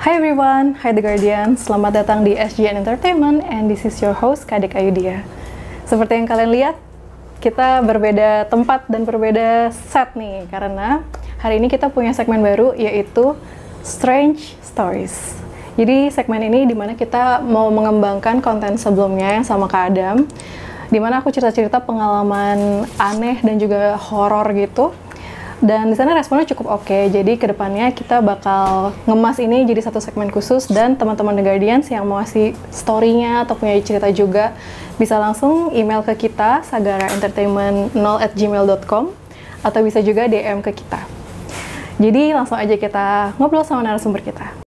Hi everyone, hi The Guardian. Selamat datang di SGN Entertainment and this is your host Kadek Ayudhya. Seperti yang kalian lihat, kita berbeda tempat dan berbeda set nih karena hari ini kita punya segmen baru yaitu Strange Stories. Jadi segmen ini dimana kita mau mengembangkan konten sebelumnya yang sama Kak Adam, dimana aku cerita-cerita pengalaman aneh dan juga horor gitu. Dan di sana responnya cukup oke. Jadi kedepannya kita bakal ngemas ini jadi satu segmen khusus dan teman-teman The Guardians yang mau ngasih story-nya atau punya cerita juga bisa langsung email ke kita sagaraentertainment0@gmail.com atau bisa juga DM ke kita. Jadi langsung aja kita ngobrol sama narasumber kita.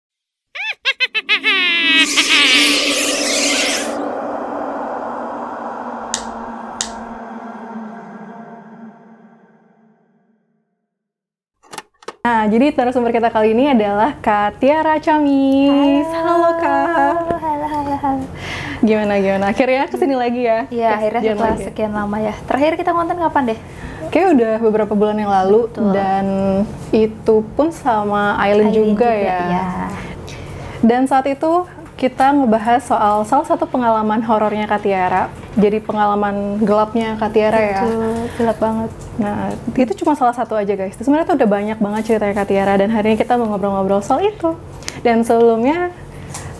Nah, jadi narasumber kita kali ini adalah Kak Tiara Camis. Halo Kak. Halo. Gimana? Akhirnya kesini lagi ya? Iya, akhirnya setelah sekian lama ya. Terakhir kita konten kapan deh? Kayaknya udah beberapa bulan yang lalu. Betul. Dan itu pun sama Aileen juga ya. Iya. Dan saat itu kita ngebahas soal salah satu pengalaman horornya Kak Tiara. Jadi pengalaman gelapnya Kak Tiara ya. Gelap banget. Nah, itu cuma salah satu aja guys. Sebenarnya tuh udah banyak banget ceritanya Kak Tiara dan hari ini kita mau ngobrol-ngobrol soal itu. Dan sebelumnya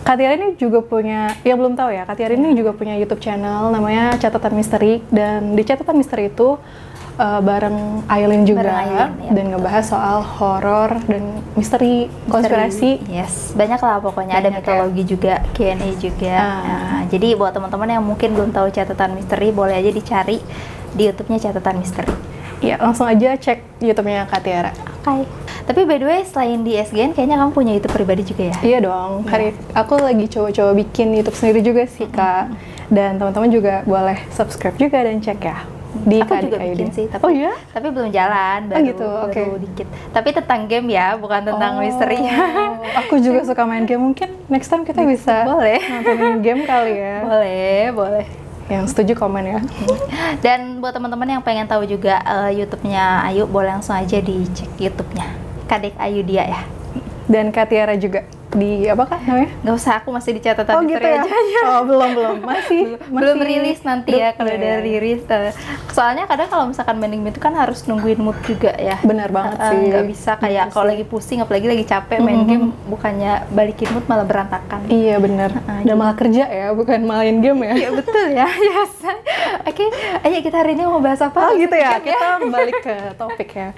Kak Tiara ini juga punya, yang belum tahu ya, Kak Tiara ini juga punya YouTube channel namanya Catatan Misteri, dan di Catatan Misteri itu bareng Aileen juga ya, dan ngebahas soal horor dan misteri, konspirasi. Yes, banyak lah pokoknya. Banyak, ada mitologi juga, Q&A juga. Nah, jadi buat teman-teman yang mungkin belum tahu Catatan Misteri, boleh aja dicari di YouTube-nya Catatan Misteri. Iya, langsung aja cek YouTube-nya Kak Tiara. Oke. Tapi by the way, selain di SGN, kayaknya kamu punya YouTube pribadi juga ya? Iya dong. Hari aku lagi coba-coba bikin YouTube sendiri juga sih, Kak. Dan teman-teman juga boleh subscribe juga dan cek ya. Di aku juga bikin sih, tapi, tapi belum jalan, baru dikit. Tapi tentang game ya, bukan tentang misteri. Aku juga suka main game, mungkin next time kita bisa nontonin game kali ya. Boleh. Yang setuju komen ya. Dan buat teman-teman yang pengen tahu juga YouTube-nya Ayu, boleh langsung aja dicek YouTube-nya Kadek Ayudhya ya. Dan Kak Tiara juga di apa Kak namanya? Nggak usah, aku masih di Catatan Misteri gitu ya? aja. Belum. Belum rilis nanti ya kalau udah rilis. Soalnya kadang kalau misalkan banding itu kan harus nungguin mood juga ya. Benar banget sih. Nggak bisa kayak kalau lagi pusing, apalagi lagi capek main game, bukannya balikin mood malah berantakan. Iya benar. Dan malah kerja ya, bukan main game ya. Iya betul ya. Yes. Oke, ayo kita hari ini mau bahas apa? Gitu ya. Kita balik ke topik ya.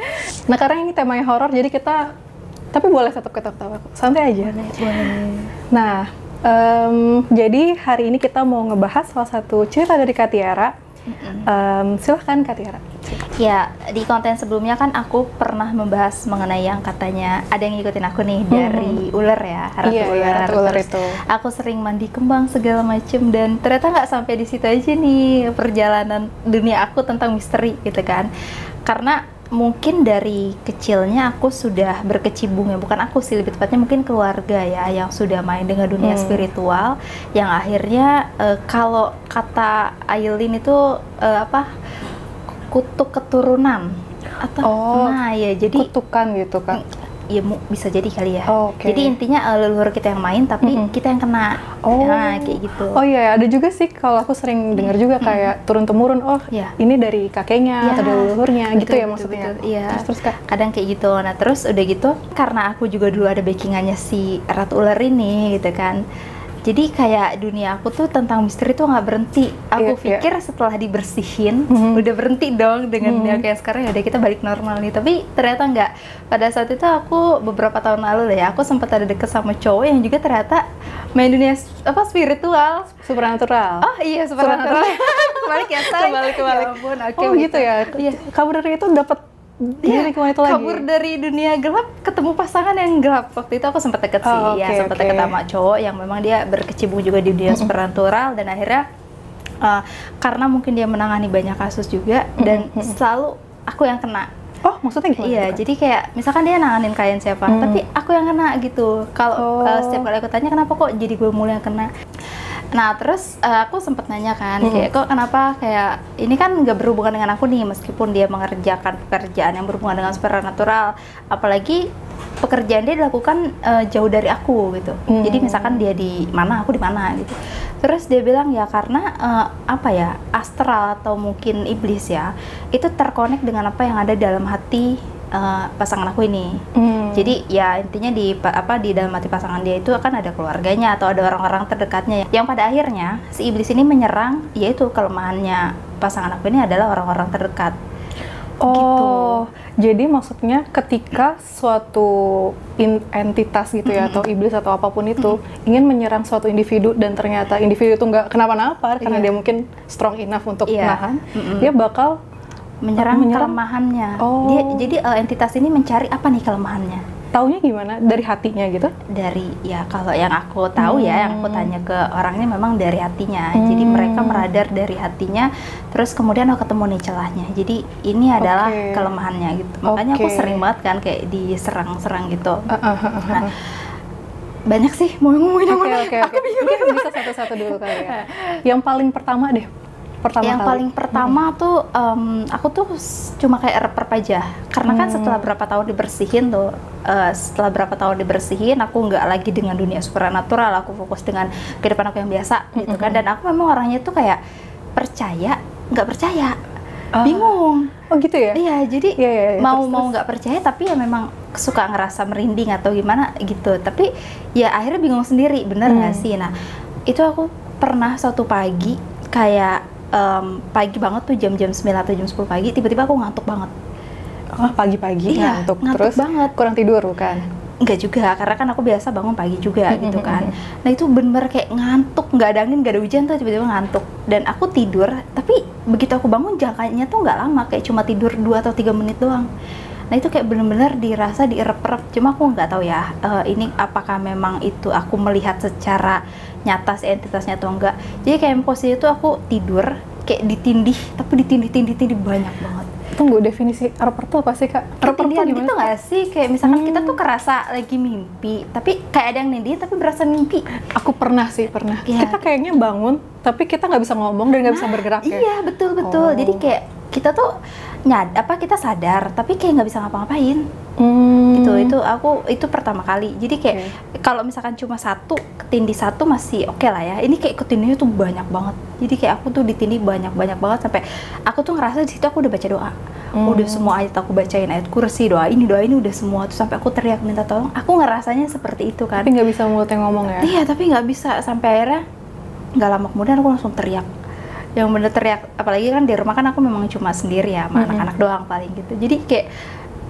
Nah karena ini temanya horor, jadi kita tapi boleh tetap ketawa-ketawa, santai aja. Boleh. Nah, jadi hari ini kita mau ngebahas salah satu cerita dari Kak Tiara. Silahkan Kak Tiara. Ya, di konten sebelumnya kan aku pernah membahas mengenai yang katanya ada yang ngikutin aku nih dari ular ya, ratu ular itu. Aku sering mandi kembang segala macem dan ternyata nggak sampai di situ aja nih perjalanan dunia aku tentang misteri gitu kan. Karena mungkin dari kecilnya aku sudah berkecimpung ya, bukan aku sih, lebih tepatnya mungkin keluarga ya yang sudah main dengan dunia spiritual, yang akhirnya kalau kata Aileen itu kutuk keturunan atau jadi kutukan gitu kan. Ya bisa jadi kali ya. Jadi intinya leluhur kita yang main tapi kita yang kena. Nah, kayak gitu. Oh iya, ada juga sih kalau aku sering dengar juga kayak turun temurun. Ini dari kakeknya atau dari leluhurnya gitu ya maksudnya. Iya. Terus kadang kayak gitu. Nah, terus udah gitu karena aku juga dulu ada backingannya si ratu ular ini gitu kan. Jadi kayak dunia aku tuh tentang misteri tuh nggak berhenti. Aku pikir setelah dibersihin, udah berhenti dong dengan dunia kayak sekarang, ya udah kita balik normal nih. Tapi ternyata nggak. Pada saat itu aku beberapa tahun lalu lah ya, aku sempat ada deket sama cowok yang juga ternyata main dunia spiritual, supernatural. Oh iya, supernatural. Kebalik ya, kebalik. Ya ampun, gitu ya. Kabar dari itu dapat kabur dari dunia gelap ketemu pasangan yang gelap. Waktu itu aku sempat deket sih, sempat deket sama cowok yang memang dia berkecimpung juga di dunia supernatural, dan akhirnya karena mungkin dia menangani banyak kasus juga dan selalu aku yang kena. Oh, maksudnya gimana? Iya, jadi kayak misalkan dia nanganin klien siapa, tapi aku yang kena gitu. Kalau setiap kali aku tanya kenapa kok jadi gue mulu yang kena. Nah terus aku sempet nanya kan, kayak kok kenapa kayak ini kan nggak berhubungan dengan aku nih, meskipun dia mengerjakan pekerjaan yang berhubungan dengan supernatural, apalagi pekerjaan dia dilakukan jauh dari aku gitu. Jadi misalkan dia di mana, aku di mana gitu. Terus dia bilang ya karena apa ya, astral atau mungkin iblis ya, itu terkonek dengan apa yang ada dalam hati pasangan aku ini. Jadi ya intinya di dalam hati pasangan dia itu akan ada keluarganya atau ada orang-orang terdekatnya yang pada akhirnya si iblis ini menyerang, yaitu kelemahannya pasangan aku ini adalah orang-orang terdekat. Gitu. Jadi maksudnya ketika suatu entitas gitu ya, atau iblis atau apapun itu ingin menyerang suatu individu dan ternyata individu itu nggak kenapa-napa karena dia mungkin strong enough untuk menahan, dia bakal menyerang kelemahannya. Jadi entitas ini mencari apa nih kelemahannya. Taunya gimana? Dari hatinya gitu? Dari, ya kalau yang aku tahu ya, yang aku tanya ke orangnya memang dari hatinya. Jadi mereka meradar dari hatinya, terus kemudian aku ketemu nih celahnya. Jadi ini adalah kelemahannya gitu. Makanya aku sering banget kan kayak diserang-serang gitu. Nah, banyak sih mau ngomongin yang mana. Aku bingung. Mungkin bisa satu-satu dulu kali ya. Yang paling pertama deh. Paling pertama tuh aku tuh cuma kayak reper aja, karena kan setelah berapa tahun dibersihin aku nggak lagi dengan dunia supernatural, aku fokus dengan kehidupan aku yang biasa gitu kan. Dan aku memang orangnya tuh kayak percaya nggak percaya, bingung. Oh gitu ya? Iya, jadi mau nggak percaya tapi ya memang suka ngerasa merinding atau gimana gitu, tapi ya akhirnya bingung sendiri, bener nggak sih. Nah itu aku pernah suatu pagi kayak pagi banget tuh jam-jam 9 atau jam 10 pagi, tiba-tiba aku ngantuk banget. Pagi-pagi ngantuk terus banget. Kurang tidur bukan? Enggak juga, karena kan aku biasa bangun pagi juga gitu kan. Nah itu bener kayak ngantuk, nggak ada angin, nggak ada hujan tuh, tiba-tiba ngantuk. Dan aku tidur, tapi begitu aku bangun jangkanya tuh nggak lama, kayak cuma tidur 2 atau 3 menit doang. Nah itu kayak bener-bener dirasa dierep-erep, cuma aku nggak tahu ya ini apakah memang itu aku melihat secara nyata si entitasnya atau enggak. Jadi kayak posisi itu aku tidur kayak ditindih, tapi ditindih banyak banget. Tunggu, definisi erper tuh apa sih Kak? Erper tuh gimana? Itu nggak sih kayak misalkan kita tuh kerasa lagi mimpi, tapi kayak ada yang nindihin tapi berasa mimpi. Aku pernah. Ya. Kita kayaknya bangun, tapi kita nggak bisa ngomong dan nggak bisa bergerak ya? Iya betul. Jadi kayak kita tuh kita sadar tapi kayak nggak bisa ngapa-ngapain. Itu pertama kali. Jadi kayak kalau misalkan cuma ketindih satu masih oke lah ya. Ini kayak ketindihnya tuh banyak banget. Jadi kayak aku tuh ditindih banyak banget sampai aku tuh ngerasa di situ aku udah baca doa. Udah semua ayat aku bacain, ayat kursi, doa ini udah semua tuh, sampai aku teriak minta tolong. Aku ngerasanya seperti itu kan. Tapi nggak bisa mulutnya ngomong ya? Iya, tapi nggak bisa. Sampai akhirnya nggak lama kemudian aku langsung teriak. Yang bener teriak, apalagi kan di rumah kan aku memang cuma sendiri ya, sama anak-anak doang paling gitu. Jadi kayak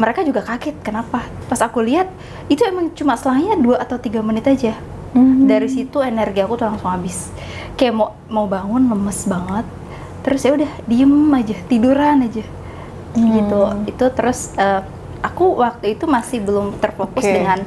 mereka juga kaget kenapa. Pas aku lihat itu emang cuma selangnya 2 atau 3 menit aja. Dari situ energi aku tuh langsung habis. Kayak mau bangun lemes banget. Terus ya udah diem aja, tiduran aja. Gitu. Itu terus aku waktu itu masih belum terfokus dengan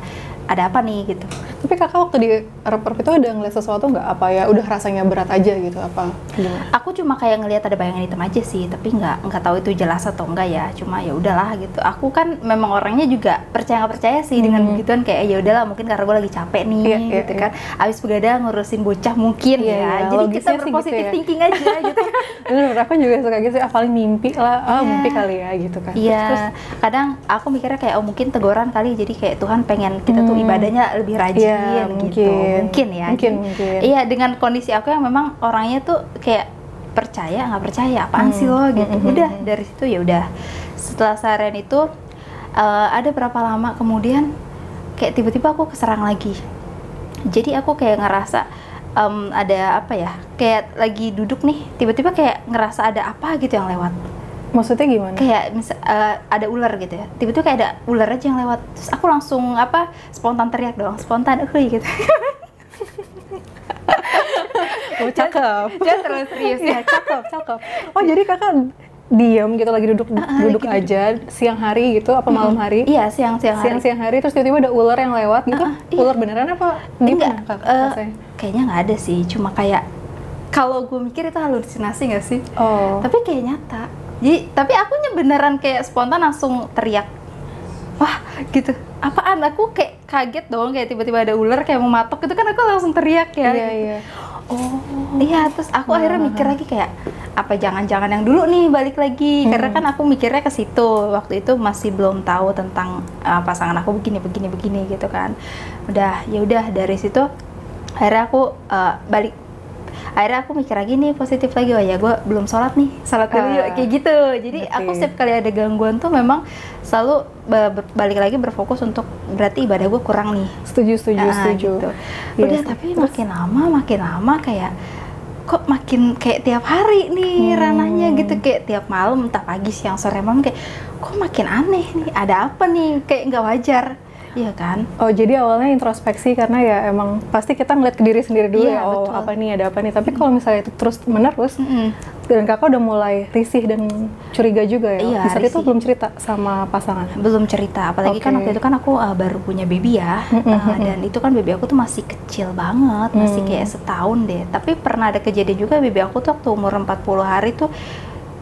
ada apa nih gitu. Tapi kakak waktu di erep-erep itu ada ngeliat sesuatu nggak? Apa ya udah rasanya berat aja gitu? Apa gimana? Aku cuma kayak ngelihat ada bayangan hitam aja sih, tapi nggak tahu itu jelas atau enggak ya. Cuma ya udahlah gitu. Aku kan memang orangnya juga percaya nggak percaya sih dengan begituan, kayak ya udahlah mungkin karena gue lagi capek nih gitu kan. Abis begadang ngurusin bocah mungkin ya. Jadi kita berpositif thinking aja gitu. Bener, aku juga suka gitu sih. Paling mimpi lah, mimpi kali ya gitu kan. Iya. Kadang aku mikirnya kayak mungkin teguran kali. Jadi kayak Tuhan pengen kita tuh ibadahnya lebih rajin gitu. Mungkin ya. Mungkin. Iya, dengan kondisi aku yang memang orangnya tuh kayak percaya nggak percaya apaan sih lo gitu. Udah dari situ ya udah. Setelah seharian itu ada berapa lama kemudian kayak tiba-tiba aku keserang lagi. Jadi aku kayak ngerasa ada apa ya? Kayak lagi duduk nih, tiba-tiba kayak ngerasa ada apa gitu yang lewat. Maksudnya gimana? Kayak ada ular gitu ya. Tiba-tiba kayak ada ular aja yang lewat. Terus aku langsung spontan teriak dong. Spontan, gitu. Oh, cakep. Jangan terlalu serius ya. Cakep. Oh, jadi kakak diam gitu lagi duduk aja siang hari gitu apa malam hari? Iya, siang hari. Terus tiba-tiba ada ular yang lewat gitu. Iya. Ular beneran apa gimana Kak? Kayaknya nggak ada sih. Cuma kayak kalau gue mikir itu halusinasi nggak sih? Tapi kayak nyata. Jadi, tapi akunya beneran kayak spontan langsung teriak. Wah, gitu. Apaan? Aku kayak kaget dong, kayak tiba-tiba ada ular kayak mau matok gitu kan, aku langsung teriak ya. Iya. Oh. Iya, terus aku akhirnya mikir lagi kayak apa jangan-jangan yang dulu nih balik lagi, karena kan aku mikirnya ke situ waktu itu masih belum tahu tentang pasangan aku begini gitu kan. Ya udah dari situ akhirnya aku balik. Akhirnya aku mikir lagi nih positif lagi, oh ya gue belum sholat nih, sholat dulu yuk, kayak gitu. Jadi aku setiap kali ada gangguan tuh memang selalu balik lagi berfokus untuk berarti ibadah gue kurang nih. Setuju. Gitu. Udah tapi makin lama kayak kok makin kayak tiap hari nih ranahnya gitu, kayak tiap malam entah pagi siang sore malam kayak kok makin aneh nih, ada apa nih, kayak nggak wajar. Iya kan? Oh, jadi awalnya introspeksi karena ya emang pasti kita ngeliat ke diri sendiri dulu ya, oh betul. ada apa nih. Tapi kalau misalnya itu terus menerus, dan kakak udah mulai risih dan curiga juga ya? Iya, di saat itu risih. belum cerita sama pasangan? Belum cerita, apalagi kan waktu itu kan aku baru punya baby ya, dan itu kan baby aku tuh masih kecil banget, masih kayak setahun deh. Tapi pernah ada kejadian juga baby aku tuh waktu umur 40 hari tuh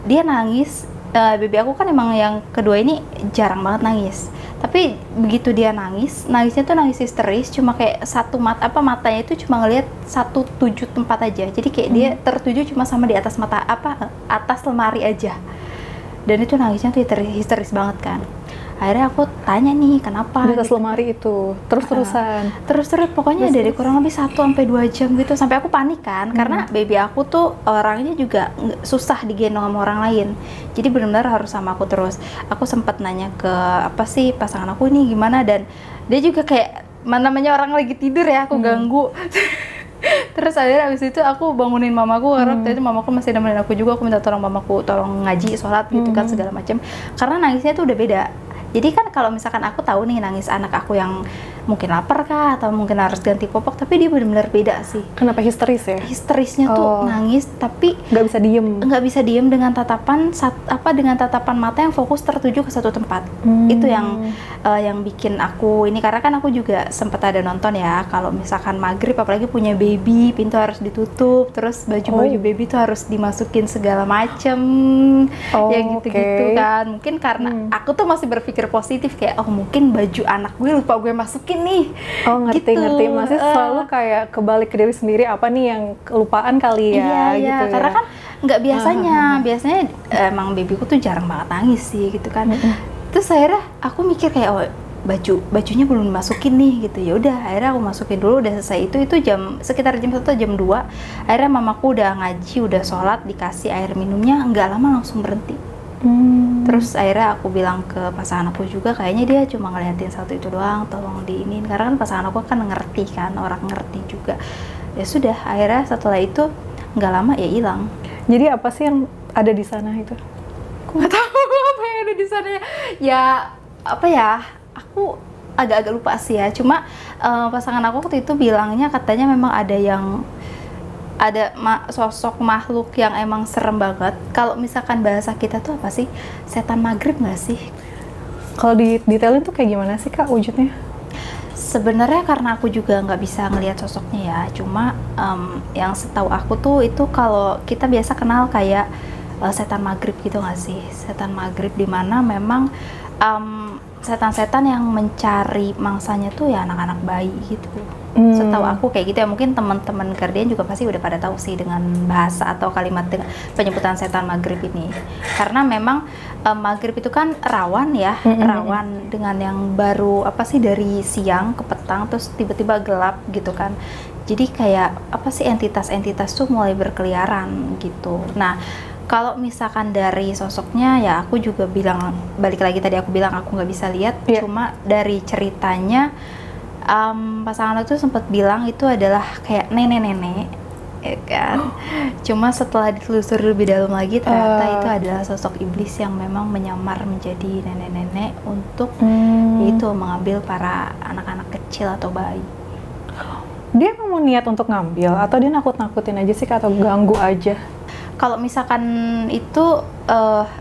dia nangis. Baby aku kan emang yang kedua ini jarang banget nangis. Tapi begitu dia nangisnya tuh nangis histeris, cuma kayak matanya itu cuma ngelihat satu tujuh tempat aja. Jadi kayak dia tertuju cuma sama di atas atas lemari aja. Dan itu nangisnya tuh histeris banget kan. Akhirnya aku tanya nih kenapa Di atas lemari itu, terus-terusan? Terus pokoknya dari kurang lebih 1-2 jam gitu, sampai aku panik kan, karena baby aku tuh orangnya juga susah digendong sama orang lain, jadi benar-benar harus sama aku terus. Aku sempat nanya ke pasangan aku ini gimana, dan dia juga kayak namanya orang lagi tidur ya, aku ganggu. Terus akhirnya abis itu aku bangunin mamaku, karena waktu itu mamaku masih nemenin aku juga. Aku minta tolong mamaku tolong ngaji, sholat gitu kan segala macam, karena nangisnya tuh udah beda. Jadi kan kalau misalkan aku tahu nih nangis anak aku yang mungkin lapar kah atau mungkin harus ganti popok, tapi dia benar-benar beda sih. Kenapa histeris ya? Histerisnya tuh nangis tapi nggak bisa diem dengan tatapan mata yang fokus tertuju ke satu tempat. Itu yang bikin aku ini, karena kan aku juga sempat ada nonton ya, kalau misalkan maghrib apalagi punya baby, pintu harus ditutup, terus baju baby tuh harus dimasukin segala macem, ya gitu-gitu kan. Mungkin karena aku tuh masih berpikir positif kayak mungkin baju anak gue lupa gue masukin nih. Oh, ngerti. Masih selalu kayak kebalik ke diri sendiri, apa nih yang kelupaan kali ya, iya, gitu karena ya. kan nggak biasanya emang babyku tuh jarang banget nangis sih gitu kan. Terus akhirnya aku mikir kayak bajunya belum masukin nih gitu. Ya udah akhirnya aku masukin dulu, udah selesai itu sekitar jam 1 jam 2. Akhirnya mamaku udah ngaji, udah sholat, dikasih air minumnya, nggak lama langsung berhenti. Terus akhirnya aku bilang ke pasangan aku juga, kayaknya dia cuma ngeliatin satu itu doang, tolong diinin, karena kan pasangan aku kan ngerti kan, orang ngerti juga. Ya sudah, akhirnya setelah itu nggak lama ya hilang. Jadi apa sih yang ada di sana itu? Aku nggak tahu apa yang ada di sana ya. Apa ya, aku agak-agak lupa sih ya. Cuma pasangan aku waktu itu bilangnya katanya memang ada sosok makhluk yang emang serem banget. Kalau misalkan bahasa kita tuh apa sih? Setan maghrib nggak sih? Kalau detailin tuh kayak gimana sih Kak wujudnya? Sebenarnya karena aku juga nggak bisa ngelihat sosoknya ya. Cuma yang setahu aku tuh itu kalau kita biasa kenal kayak setan maghrib gitu nggak sih? Setan maghrib di mana memang setan-setan yang mencari mangsanya tuh ya anak-anak bayi gitu. Setahu aku kayak gitu ya. Mungkin teman-teman Guardian juga pasti udah pada tahu sih dengan bahasa atau kalimat dengan penyebutan setan maghrib ini. Karena memang maghrib itu kan rawan ya, rawan dengan yang baru dari siang ke petang terus tiba-tiba gelap gitu kan. Jadi kayak entitas-entitas tuh mulai berkeliaran gitu. Nah, kalau misalkan dari sosoknya ya aku juga bilang, balik lagi tadi aku bilang aku nggak bisa lihat, cuma dari ceritanya pasangan itu sempat bilang itu adalah kayak nenek-nenek ya kan. Cuma setelah ditelusuri lebih dalam lagi ternyata itu adalah sosok iblis yang memang menyamar menjadi nenek-nenek untuk yaitu mengambil para anak-anak kecil atau bayi. Dia mau niat untuk ngambil atau dia nakut-nakutin aja sih atau ganggu aja? Kalau misalkan itu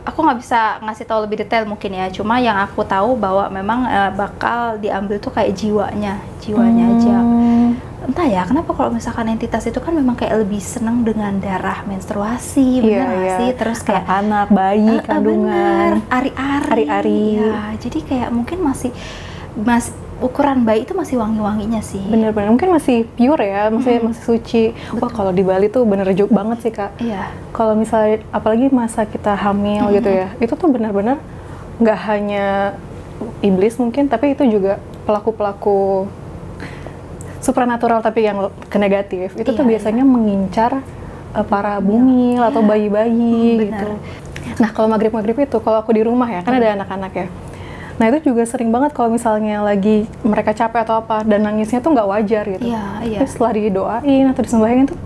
aku nggak bisa ngasih tahu lebih detail mungkin ya, cuma yang aku tahu bahwa memang bakal diambil tuh kayak jiwanya aja. Entah ya kenapa kalau misalkan entitas itu kan memang kayak lebih seneng dengan darah menstruasi, bener nggak sih? Terus kayak anak, bayi, kandungan, ari-ari. Ya, jadi kayak mungkin masih ukuran bayi itu masih wangi-wanginya sih. Bener-bener, mungkin masih pure ya, masih suci. Wah, kalau di Bali tuh bener juk banget sih, Kak. Iya. Kalau misalnya, apalagi masa kita hamil gitu ya, itu tuh bener-bener nggak hanya iblis mungkin, tapi itu juga pelaku-pelaku supranatural tapi yang ke negatif. Itu tuh biasanya mengincar para bumil atau bayi-bayi gitu. Nah, kalau maghrib-maghrib itu, kalau aku di rumah ya, kan ada anak-anak ya. Nah, itu juga sering banget kalau misalnya lagi mereka capek atau apa, dan nangisnya tuh nggak wajar gitu. Iya. Terus setelah didoain atau disembahingin tuh,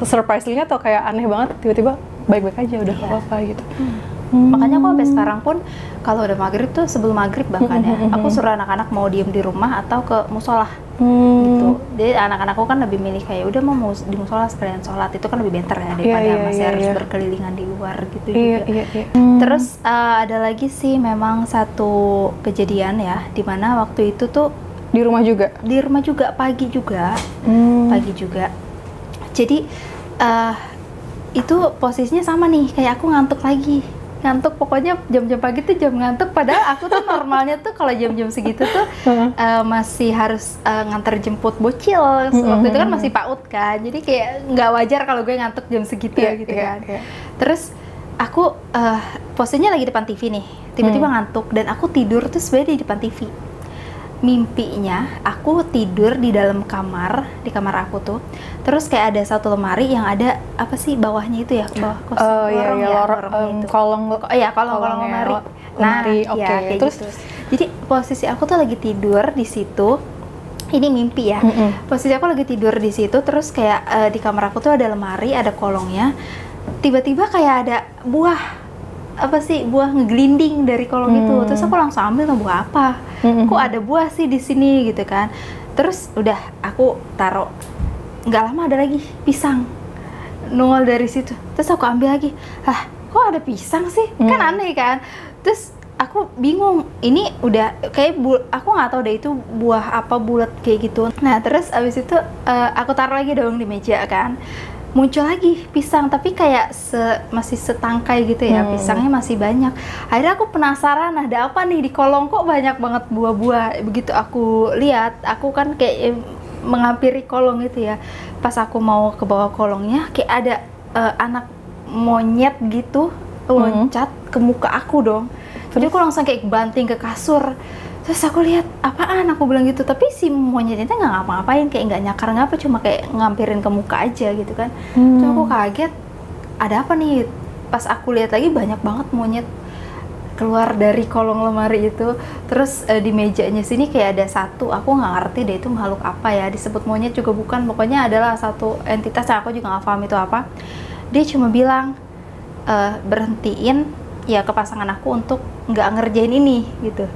surprisingly atau kayak aneh banget, tiba-tiba baik-baik aja, udah nggak apa-apa gitu. Makanya aku sampai sekarang pun, kalau udah maghrib tuh, sebelum maghrib bahkan ya, aku suruh anak-anak mau diem di rumah atau ke musola. Gitu. Jadi anak-anakku kan lebih milih kayak udah mau di musola sekalian sholat, itu kan lebih better ya daripada masih harus berkelilingan di luar gitu juga. Terus ada lagi sih memang satu kejadian ya, dimana waktu itu tuh di rumah juga pagi juga. Jadi itu posisinya sama nih, kayak aku ngantuk pokoknya jam-jam pagi tuh jam ngantuk, padahal aku tuh normalnya tuh kalau jam-jam segitu tuh masih harus nganter jemput bocil. Waktu itu kan masih PAUD kan, jadi kayak nggak wajar kalau gue ngantuk jam segitu gitu kan. Terus aku posisinya lagi depan TV nih, tiba-tiba ngantuk dan aku tidur tuh sebenarnya di depan TV. Mimpinya aku tidur di dalam kamar, di kamar aku tuh. Terus kayak ada satu lemari yang ada apa sih bawahnya itu ya, bawah kolong lemari. Kayak terus gitu. Jadi posisi aku tuh lagi tidur di situ. Ini mimpi ya. Posisi aku lagi tidur di situ, terus kayak di kamar aku tuh ada lemari, ada kolongnya. Tiba-tiba kayak ada buah ngeglinding dari kolong itu. Terus aku langsung ambil, buah apa? Kok ada buah sih di sini gitu kan. Terus udah aku taruh, nggak lama ada lagi pisang nongol dari situ. Terus aku ambil lagi, kok ada pisang sih? Kan aneh kan. Terus aku bingung, ini udah kayak aku nggak tahu deh itu buah apa bulat kayak gitu. Nah terus abis itu aku taruh lagi dong di meja kan. Muncul lagi pisang, tapi kayak masih setangkai gitu ya, pisangnya masih banyak. Akhirnya aku penasaran, ada apa nih di kolong, kok banyak banget buah-buah. Begitu aku lihat, aku kan kayak menghampiri kolong itu ya. Pas aku mau ke bawah kolongnya, kayak ada anak monyet gitu loncat ke muka aku dong. Jadi aku langsung kayak banting ke kasur. Terus aku lihat, apaan? Aku bilang gitu. Tapi si monyetnya nggak ngapa-ngapain, kayak nggak nyakar ngapa, cuma kayak ngampirin ke muka aja gitu kan. Terus aku kaget, ada apa nih? Pas aku lihat lagi banyak banget monyet keluar dari kolong lemari itu. Terus di mejanya sini kayak ada satu, aku nggak ngerti deh itu makhluk apa ya. Disebut monyet juga bukan, pokoknya adalah satu entitas yang aku juga nggak paham itu apa. Dia cuma bilang berhentiin ya ke pasangan aku untuk nggak ngerjain ini gitu.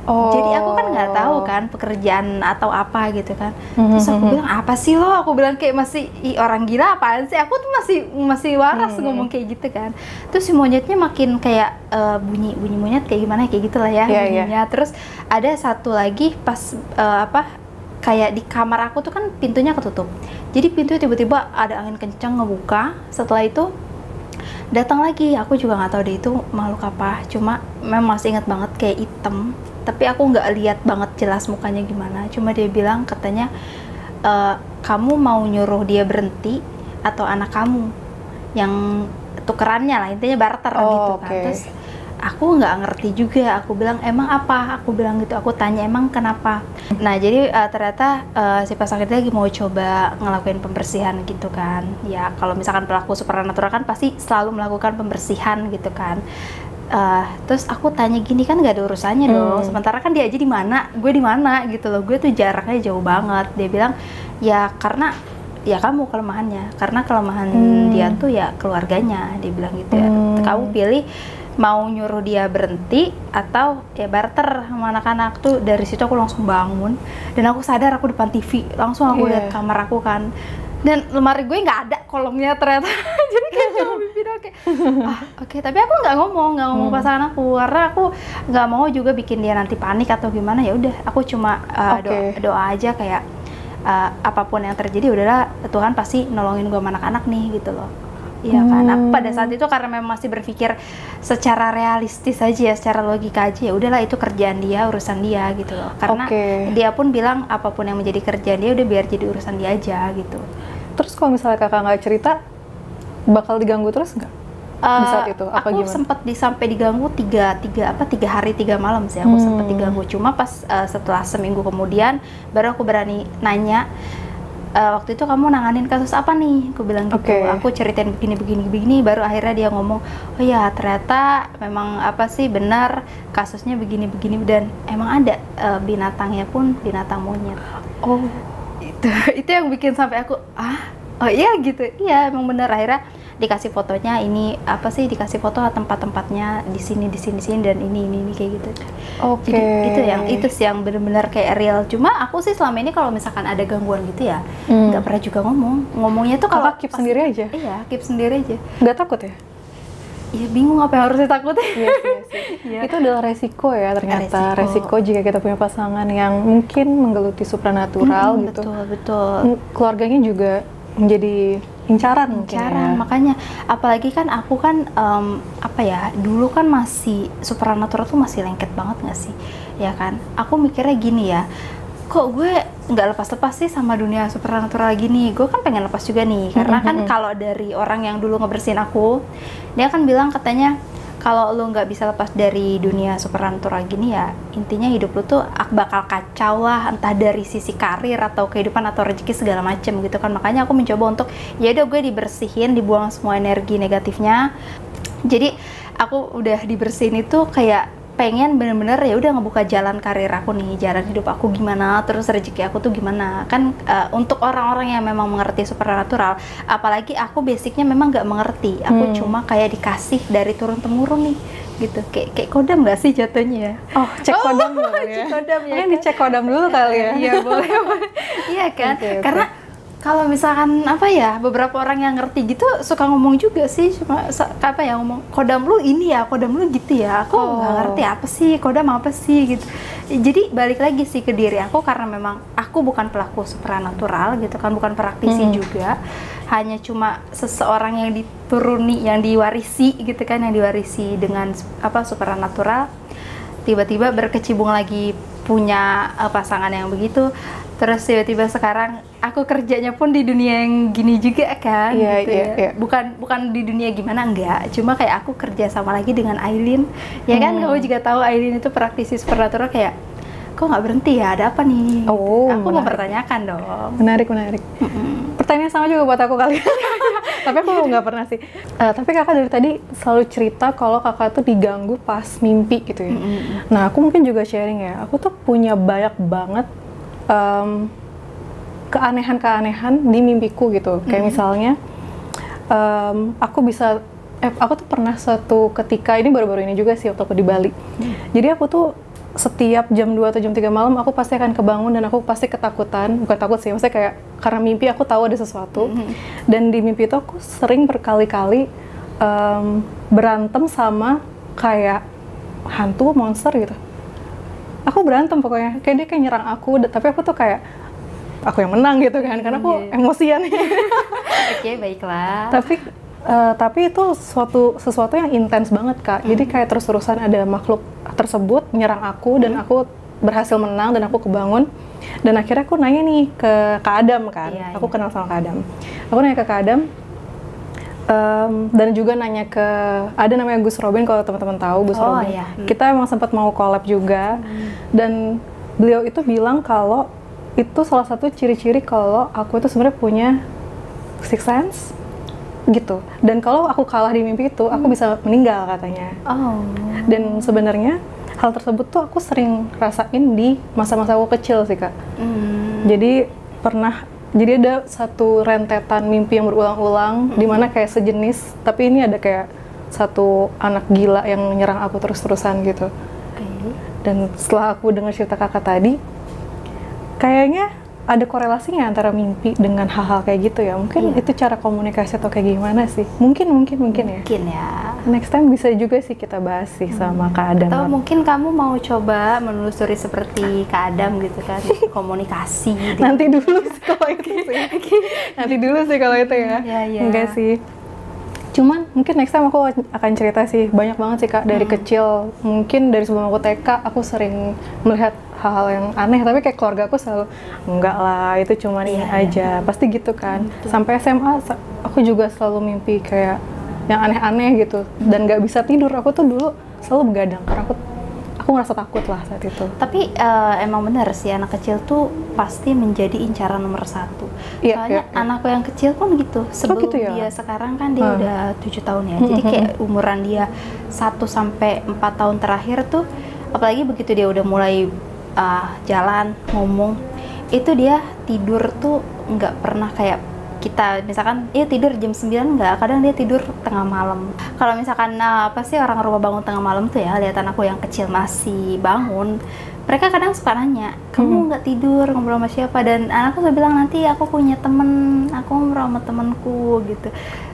Jadi aku kan nggak tahu kan pekerjaan atau apa gitu kan. Terus aku bilang, apa sih lo? Aku bilang kayak masih orang gila apaan sih? Aku tuh masih waras ngomong kayak gitu kan. Terus si monyetnya makin kayak bunyi monyet kayak gimana kayak gitulah ya bunyinya. Terus ada satu lagi pas kayak di kamar aku tuh kan pintunya ketutup. Jadi pintunya tiba-tiba ada angin kencang ngebuka. Setelah itu datang lagi, aku juga nggak tahu deh itu makhluk apa. Cuma memang masih ingat banget kayak hitam. Tapi aku nggak lihat banget jelas mukanya gimana. Cuma dia bilang katanya kamu mau nyuruh dia berhenti atau anak kamu yang tukerannya lah, intinya barter gitu kan. Terus aku nggak ngerti juga. Aku bilang emang apa? Aku bilang gitu. Aku tanya emang kenapa? Nah jadi ternyata si pasangan lagi mau coba ngelakuin pembersihan gitu kan. Ya kalau misalkan pelaku supernatural kan pasti selalu melakukan pembersihan gitu kan. Terus aku tanya gini, kan nggak ada urusannya dong. Sementara kan dia aja di mana, gue di mana gitu loh. Gue tuh jaraknya jauh banget. Dia bilang ya karena ya kamu kelemahannya, karena kelemahan dia tuh ya keluarganya. Dia bilang gitu ya. Kamu pilih mau nyuruh dia berhenti atau ya barter sama anak-anak. Tuh dari situ aku langsung bangun dan aku sadar aku depan TV. Langsung aku lihat kamar aku kan. Dan lemari gue nggak ada kolongnya ternyata. Jadi kayak cuma mimpi doang kayak oke. Tapi aku nggak ngomong pasangan aku karena aku nggak mau juga bikin dia nanti panik atau gimana. Ya udah aku cuma doa aja kayak apapun yang terjadi udahlah Tuhan pasti nolongin gue sama anak-anak nih gitu loh. Iya kan, aku pada saat itu karena memang masih berpikir secara realistis aja ya, secara logika aja, ya udahlah itu kerjaan dia, urusan dia gitu loh. Karena dia pun bilang apapun yang menjadi kerjaan dia udah biar jadi urusan dia aja gitu. Terus kalau misalnya kakak nggak cerita, bakal diganggu terus nggak? Di saat itu apa aku gimana? sempat sampai diganggu 3 hari 3 malam sih aku sempat diganggu. Cuma pas setelah seminggu kemudian baru aku berani nanya, waktu itu kamu nanganin kasus apa nih? Aku bilang gitu. Aku ceritain begini, baru akhirnya dia ngomong, oh ya ternyata memang apa sih benar kasusnya begini dan emang ada binatangnya pun binatang monyet. Oh, itu yang bikin sampai aku oh iya gitu. Iya emang benar. Akhirnya dikasih fotonya, ini apa sih, dikasih foto tempat-tempatnya di sini dan ini kayak gitu. Jadi itu sih yang benar-benar kayak real. Cuma aku sih selama ini kalau misalkan ada gangguan gitu ya nggak pernah juga ngomongnya tuh kalau keep sendiri aja. Iya, keep sendiri aja. Nggak takut ya? Iya, bingung apa yang harus ditakutin. Iya sih. Itu adalah resiko ya ternyata. Resiko jika kita punya pasangan yang mungkin menggeluti supranatural gitu. Betul. Keluarganya juga menjadi incaran ya. Makanya apalagi kan aku kan apa ya, dulu kan masih supranatural tuh masih lengket banget nggak sih, ya kan? Aku mikirnya gini ya, kok gue nggak lepas-lepas sih sama dunia supranatural gini. Gue kan pengen lepas juga nih, karena kan kalau dari orang yang dulu ngebersihin aku, dia kan bilang katanya kalau lo nggak bisa lepas dari dunia supernatural gini ya, intinya hidup lo tuh bakal kacau lah, entah dari sisi karir atau kehidupan atau rezeki segala macem gitu kan. Makanya aku mencoba untuk ya udah gue dibersihin, dibuang semua energi negatifnya. Jadi aku udah dibersihin itu kayak pengen bener-bener ya udah ngebuka jalan karir aku nih, jalan hidup aku gimana, terus rezeki aku tuh gimana kan. Untuk orang-orang yang memang mengerti supernatural, apalagi aku basicnya memang nggak mengerti, aku cuma kayak dikasih dari turun temurun nih gitu, kayak kodam nggak sih jatuhnya ya? Cek kodam dulu ya. Cek kodam ya. Mungkin dicek kodam dulu kali ya. Iya boleh. Iya kan, karena kalau misalkan apa ya, beberapa orang yang ngerti gitu suka ngomong juga sih, cuma apa ya, ngomong kodam lu ini ya, kodam lu gitu ya. Aku nggak ngerti apa sih kodam apa sih gitu. Jadi balik lagi sih ke diri aku, karena memang aku bukan pelaku supranatural gitu kan, bukan praktisi juga, hanya cuma seseorang yang dituruni, yang diwarisi gitu kan, yang diwarisi dengan apa supranatural. Tiba-tiba berkecimpung lagi punya pasangan yang begitu. Terus tiba-tiba sekarang aku kerjanya pun di dunia yang gini juga kan, gitu ya. Bukan di dunia gimana, enggak. Cuma kayak aku kerja sama lagi dengan Aileen, ya kan. Kamu juga tahu Aileen itu praktisi supernatural, kayak kok nggak berhenti ya, ada apa nih? Aku mau pertanyakan dong. Menarik. Pertanyaan sama juga buat aku kali. Tapi aku nggak pernah sih. Tapi kakak dari tadi selalu cerita kalau kakak tuh diganggu pas mimpi gitu ya. Nah aku mungkin juga sharing ya. Aku tuh punya banyak banget keanehan-keanehan di mimpiku gitu. Kayak misalnya aku tuh pernah suatu ketika, ini baru-baru ini juga sih waktu aku di Bali. Jadi aku tuh setiap jam 2 atau jam 3 malam aku pasti akan kebangun dan aku pasti ketakutan. Bukan takut sih, maksudnya kayak karena mimpi aku tahu ada sesuatu. Dan di mimpi itu aku sering berkali-kali berantem sama kayak hantu, monster gitu. Aku berantem pokoknya, kayak dia kayak nyerang aku, tapi aku tuh kayak aku yang menang gitu kan, karena aku emosian. Oke, baiklah. Tapi itu sesuatu yang intens banget Kak. Jadi kayak terus-terusan ada makhluk tersebut menyerang aku dan aku berhasil menang dan aku kebangun. Dan akhirnya aku nanya nih ke Kak Adam kan. Aku kenal sama Kak Adam. Aku nanya ke Kak Adam. Dan juga nanya ke, ada namanya Gus Robin, kalau teman-teman tahu Gus Robin. Iya. Kita emang sempat mau collab juga. Dan beliau itu bilang kalau itu salah satu ciri-ciri kalau aku itu sebenarnya punya sixth sense gitu. Dan kalau aku kalah di mimpi itu, aku bisa meninggal katanya. Dan sebenarnya hal tersebut tuh aku sering rasain di masa-masa aku kecil sih Kak. Jadi ada satu rentetan mimpi yang berulang-ulang, di mana kayak sejenis, tapi ini ada kayak satu anak gila yang menyerang aku terus-terusan gitu. Dan setelah aku dengar cerita kakak tadi, kayaknya ada korelasinya antara mimpi dengan hal-hal kayak gitu ya. Mungkin itu cara komunikasi atau kayak gimana sih? Mungkin ya. Mungkin ya. Next time bisa juga sih kita bahas sih sama Kak Adam. Atau mungkin kamu mau coba menelusuri seperti Kak Adam gitu kan, komunikasi. Nanti dulu sih kalau itu sih. Nanti dulu sih kalau itu ya. Iya. Enggak sih. Cuman mungkin next time aku akan cerita sih, banyak banget sih Kak dari kecil. Mungkin dari sebelum aku TK aku sering melihat hal-hal yang aneh, tapi kayak keluarga aku selalu enggak lah, itu cuman ini aja, pasti gitu kan. Sampai SMA aku juga selalu mimpi kayak yang aneh-aneh gitu dan nggak bisa tidur. Aku tuh dulu selalu begadang karena aku ngerasa takut lah saat itu. Tapi emang benar sih, anak kecil tuh pasti menjadi incaran nomor 1. Soalnya anakku yang kecil pun gitu. Sebelum gitu ya? dia sekarang kan dia udah 7 tahun ya. Jadi kayak umuran dia 1 sampai 4 tahun terakhir tuh, apalagi begitu dia udah mulai jalan, ngomong, itu dia tidur tuh nggak pernah kayak kita misalkan tidur jam 9, enggak, kadang dia tidur tengah malam. Kalau misalkan apa sih orang rumah bangun tengah malam tuh ya, lihat anakku yang kecil masih bangun, mereka kadang suka nanya, kamu nggak tidur, ngobrol sama siapa? Dan anakku selalu bilang, nanti aku punya temen, aku ngobrol sama temenku gitu.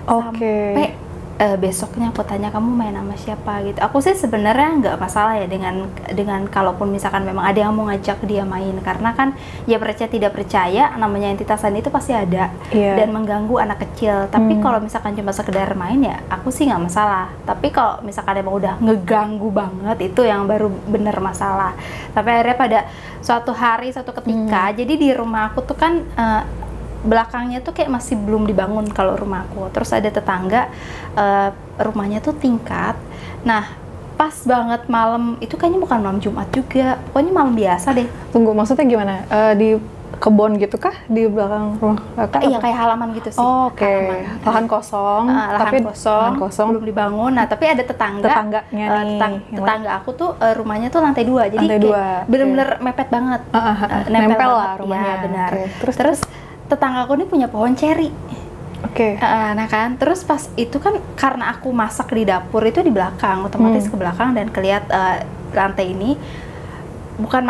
Sampai besoknya aku tanya, kamu main sama siapa gitu. Aku sih sebenarnya nggak masalah ya dengan kalaupun misalkan memang ada yang mau ngajak dia main, karena kan ya percaya tidak percaya namanya entitas lain itu pasti ada dan mengganggu anak kecil. Tapi kalau misalkan cuma sekedar main ya aku sih nggak masalah. Tapi kalau misalkan emang udah ngeganggu banget, itu yang baru bener masalah. Tapi akhirnya pada suatu hari, suatu ketika, jadi di rumah aku tuh kan belakangnya tuh kayak masih belum dibangun kalau rumahku. Terus ada tetangga, rumahnya tuh tingkat. Nah, pas banget malam, itu kayaknya bukan malam Jumat juga, pokoknya malam biasa deh. Tunggu, maksudnya gimana? Di kebun gitu kah? Di belakang rumah Kakak? Iya, kayak halaman gitu sih. Oke. Lahan kosong, lahan kosong, belum dibangun. Nah, tapi ada tetangganya nih. Tetangga aku tuh rumahnya tuh lantai 2, jadi kayak bener-bener mepet banget. Nempel lah rumahnya. Ya, benar. Terus tetanggaku ini punya pohon ceri. Nah kan, terus pas itu kan karena aku masak di dapur itu di belakang, otomatis ke belakang dan kelihat lantai ini. Bukan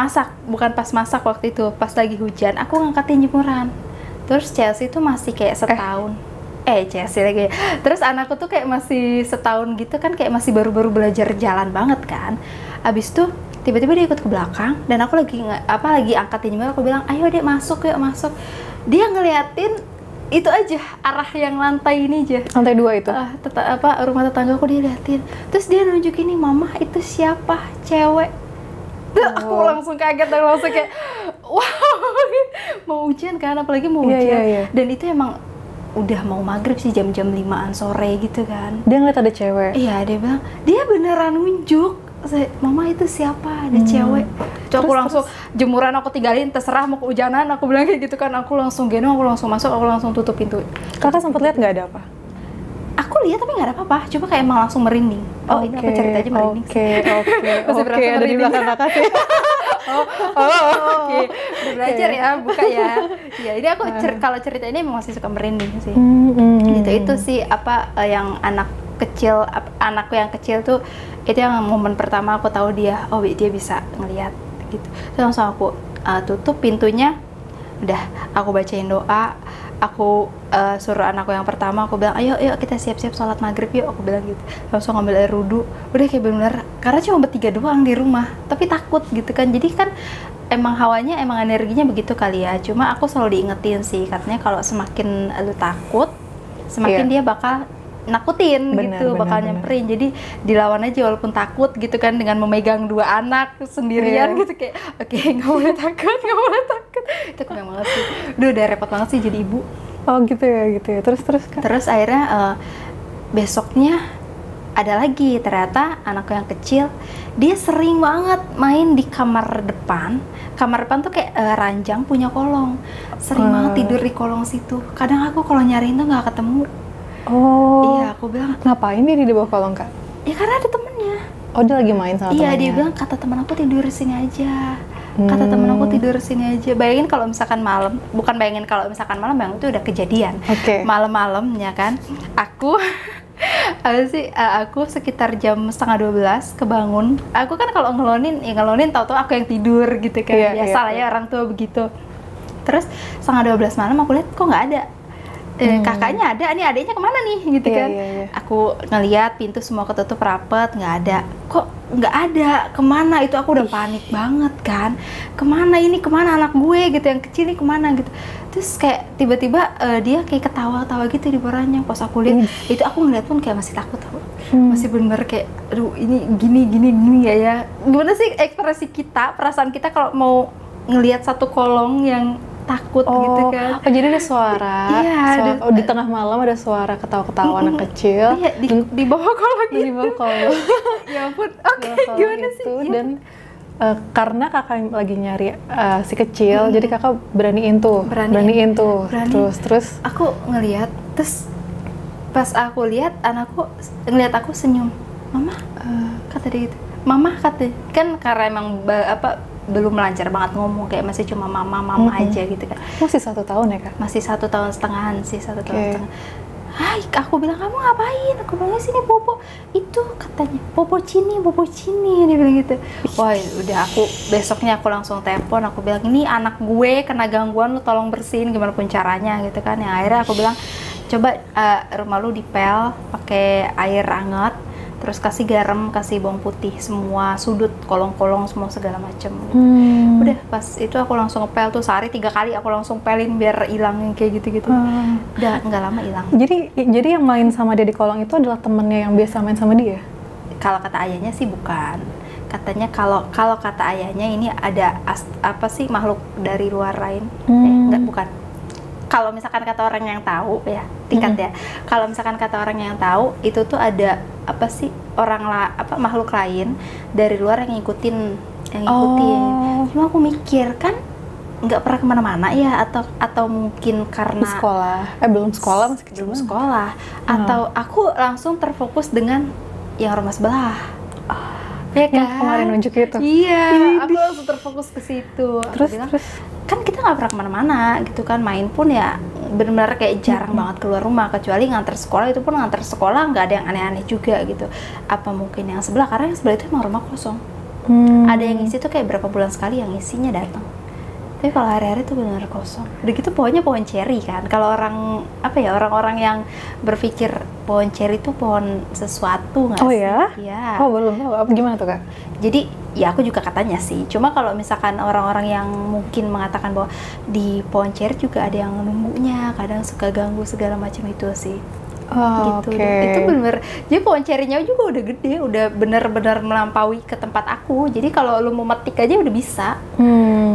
pas masak waktu itu, pas lagi hujan, aku ngangkatin jemuran. Terus Chelsea tuh masih kayak setahun. Chelsea lagi. Terus anakku tuh kayak masih setahun gitu kan, kayak masih baru-baru belajar jalan banget kan. Abis tuh tiba-tiba dia ikut ke belakang dan aku lagi angkatin jemuran, aku bilang, "Ayo Dek, masuk yuk, masuk." Dia ngeliatin itu aja, arah yang lantai ini aja. Lantai 2 itu? Rumah tetanggaku dia liatin. Terus dia nunjukin, "Nih Mama, itu siapa? Cewek." Aku langsung kaget dan langsung kayak, wow, mau hujan kan, apalagi mau hujan. Dan itu emang udah mau maghrib sih, jam-jam 5-an sore gitu kan. Dia ngeliat ada cewek? Iya, dia bilang, dia beneran nunjuk. "Mama, itu siapa? Ada cewek." Aku langsung jemuran aku tinggalin, terserah mau kehujanan, aku bilang kayak gitu kan. Aku langsung gendong, aku langsung masuk, aku langsung tutup pintu. Kakak sempat lihat nggak ada apa? Aku lihat tapi nggak ada apa-apa, cuma kayak emang langsung merinding. Ini aku cerita aja merinding. Oke, ada di belakang kakak sih. Oke. Udah belajar ya, buka ya. Ya, ini aku kalau cerita ini emang masih suka merinding sih. Gitu, itu sih yang anakku yang kecil tuh, itu yang momen pertama aku tahu dia bisa ngelihat gitu. Terus langsung aku tutup pintunya, udah aku bacain doa, aku suruh anakku yang pertama, aku bilang, ayo kita siap-siap sholat maghrib yuk, aku bilang gitu. Langsung ngambil air wudu, udah kayak bener-bener, karena cuma bertiga doang di rumah, tapi takut gitu kan. Jadi kan emang hawanya, emang energinya begitu kali ya. Cuma aku selalu diingetin sih, katanya kalau semakin lu takut, semakin dia bakal nakutin gitu, bakal nyamperin. Jadi dilawan aja walaupun takut gitu kan, dengan memegang 2 anak sendirian gitu, kayak oke, nggak boleh takut. Itu keren banget sih. Udah repot banget sih jadi ibu. Oh gitu ya. Terus akhirnya besoknya ada lagi, ternyata anakku yang kecil dia sering banget main di kamar depan. Kamar depan tuh kayak ranjang punya kolong, sering banget tidur di kolong situ. Kadang aku kalau nyariin tuh nggak ketemu. Iya, aku bilang, ngapain dia di bawah kolong Kak? Ya karena ada temennya. Oh, dia lagi main sama temennya? Iya, dia bilang, kata teman aku tidur di sini aja. Bayangin kalau misalkan malam, yang itu udah kejadian. Malam-malamnya kan, aku sekitar jam 11:30 kebangun. Aku kan kalau ngelonin tahu-tahu aku yang tidur gitu kan. Biasa lah ya, orang tua begitu. Terus 11:30 malam aku lihat kok nggak ada. Kakaknya ada, ini adiknya kemana nih gitu kan. Aku ngeliat pintu semua ketutup rapet, nggak ada. Kok nggak ada, kemana? Itu aku udah panik banget kan. Kemana anak gue gitu, yang kecil nih kemana gitu. Terus kayak tiba-tiba dia kayak ketawa-ketawa gitu di bawah ranjang. Pas aku lihat itu, aku ngeliat pun kayak masih takut tau. Masih bener kayak aduh ini gini ya. Gimana sih ekspresi kita, perasaan kita kalau mau ngelihat satu kolong yang takut gitu kan. Oh, jadi ada suara. Iya, di tengah malam ada suara ketawa-ketawa anak kecil. Iya, di bawah kolong gitu. Di bawah kolong. Ya ampun. Oke, gimana itu, sih? Dan karena kakak lagi nyari si kecil, jadi kakak beraniin tuh. Terus aku ngelihat, terus pas aku lihat anakku ngelihat aku senyum. Mama, kata dia gitu. Mama kata, kan karena emang belum lancar banget ngomong, kayak masih cuma mama aja gitu kan. Masih 1 tahun ya kak? Masih 1 tahun setengahan sih, 1 tahun setengah. Hai, aku bilang kamu ngapain? Aku bilang sini bobo. Itu katanya bobo cini, dia bilang gitu. Wah, udah aku besoknya aku langsung telepon, aku bilang ini anak gue kena gangguan, lu tolong bersihin gimana pun caranya gitu kan. Yang akhirnya aku bilang coba rumah lu dipel pakai air hangat, terus kasih garam, kasih bawang putih, semua sudut, kolong-kolong, semua segala macem gitu. Udah pas itu aku langsung ngepel tuh, sehari 3 kali aku langsung pelin biar hilang kayak gitu-gitu. Udah nggak lama hilang. Jadi yang main sama dia di kolong itu adalah temennya yang biasa main sama dia? Kalau kata ayahnya sih bukan. Katanya kalau kata ayahnya ini ada makhluk dari luar lain. Bukan. Kalau misalkan kata orang yang tahu ya, ya. Kalau misalkan kata orang yang tahu itu tuh ada makhluk lain dari luar yang ngikutin. Cuma aku mikir kan nggak pernah kemana-mana ya, atau mungkin karena belum sekolah, masih kecil. Belum sekolah, atau aku langsung terfokus dengan yang rumah sebelah. Ya kan? Yang kemarin nunjuk itu. Iya, aku langsung terfokus ke situ. Terus kan kita nggak pernah kemana-mana gitu kan, main pun ya benar-benar kayak jarang banget keluar rumah, kecuali nganter sekolah, itu pun nganter sekolah nggak ada yang aneh-aneh juga gitu. Apa mungkin yang sebelah, karena yang sebelah itu emang rumah kosong. Ada yang ngisi tuh kayak berapa bulan sekali yang isinya datang. Tapi kalau hari-hari tuh benar kosong. Udah gitu pohonnya pohon ceri kan. Kalau orang-orang yang berpikir pohon ceri itu pohon sesuatu nggak sih? Oh ya? Iya. Oh belum tahu. Gimana tuh kak? Jadi ya aku juga katanya sih. Cuma kalau misalkan orang-orang yang mungkin mengatakan bahwa di pohon ceri juga ada yang nunggunya, kadang suka ganggu segala macam itu sih. Gitu. Itu bener. Jadi pohon cerinya juga udah gede, udah bener-bener melampaui ke tempat aku. Jadi kalau lu mau metik aja udah bisa.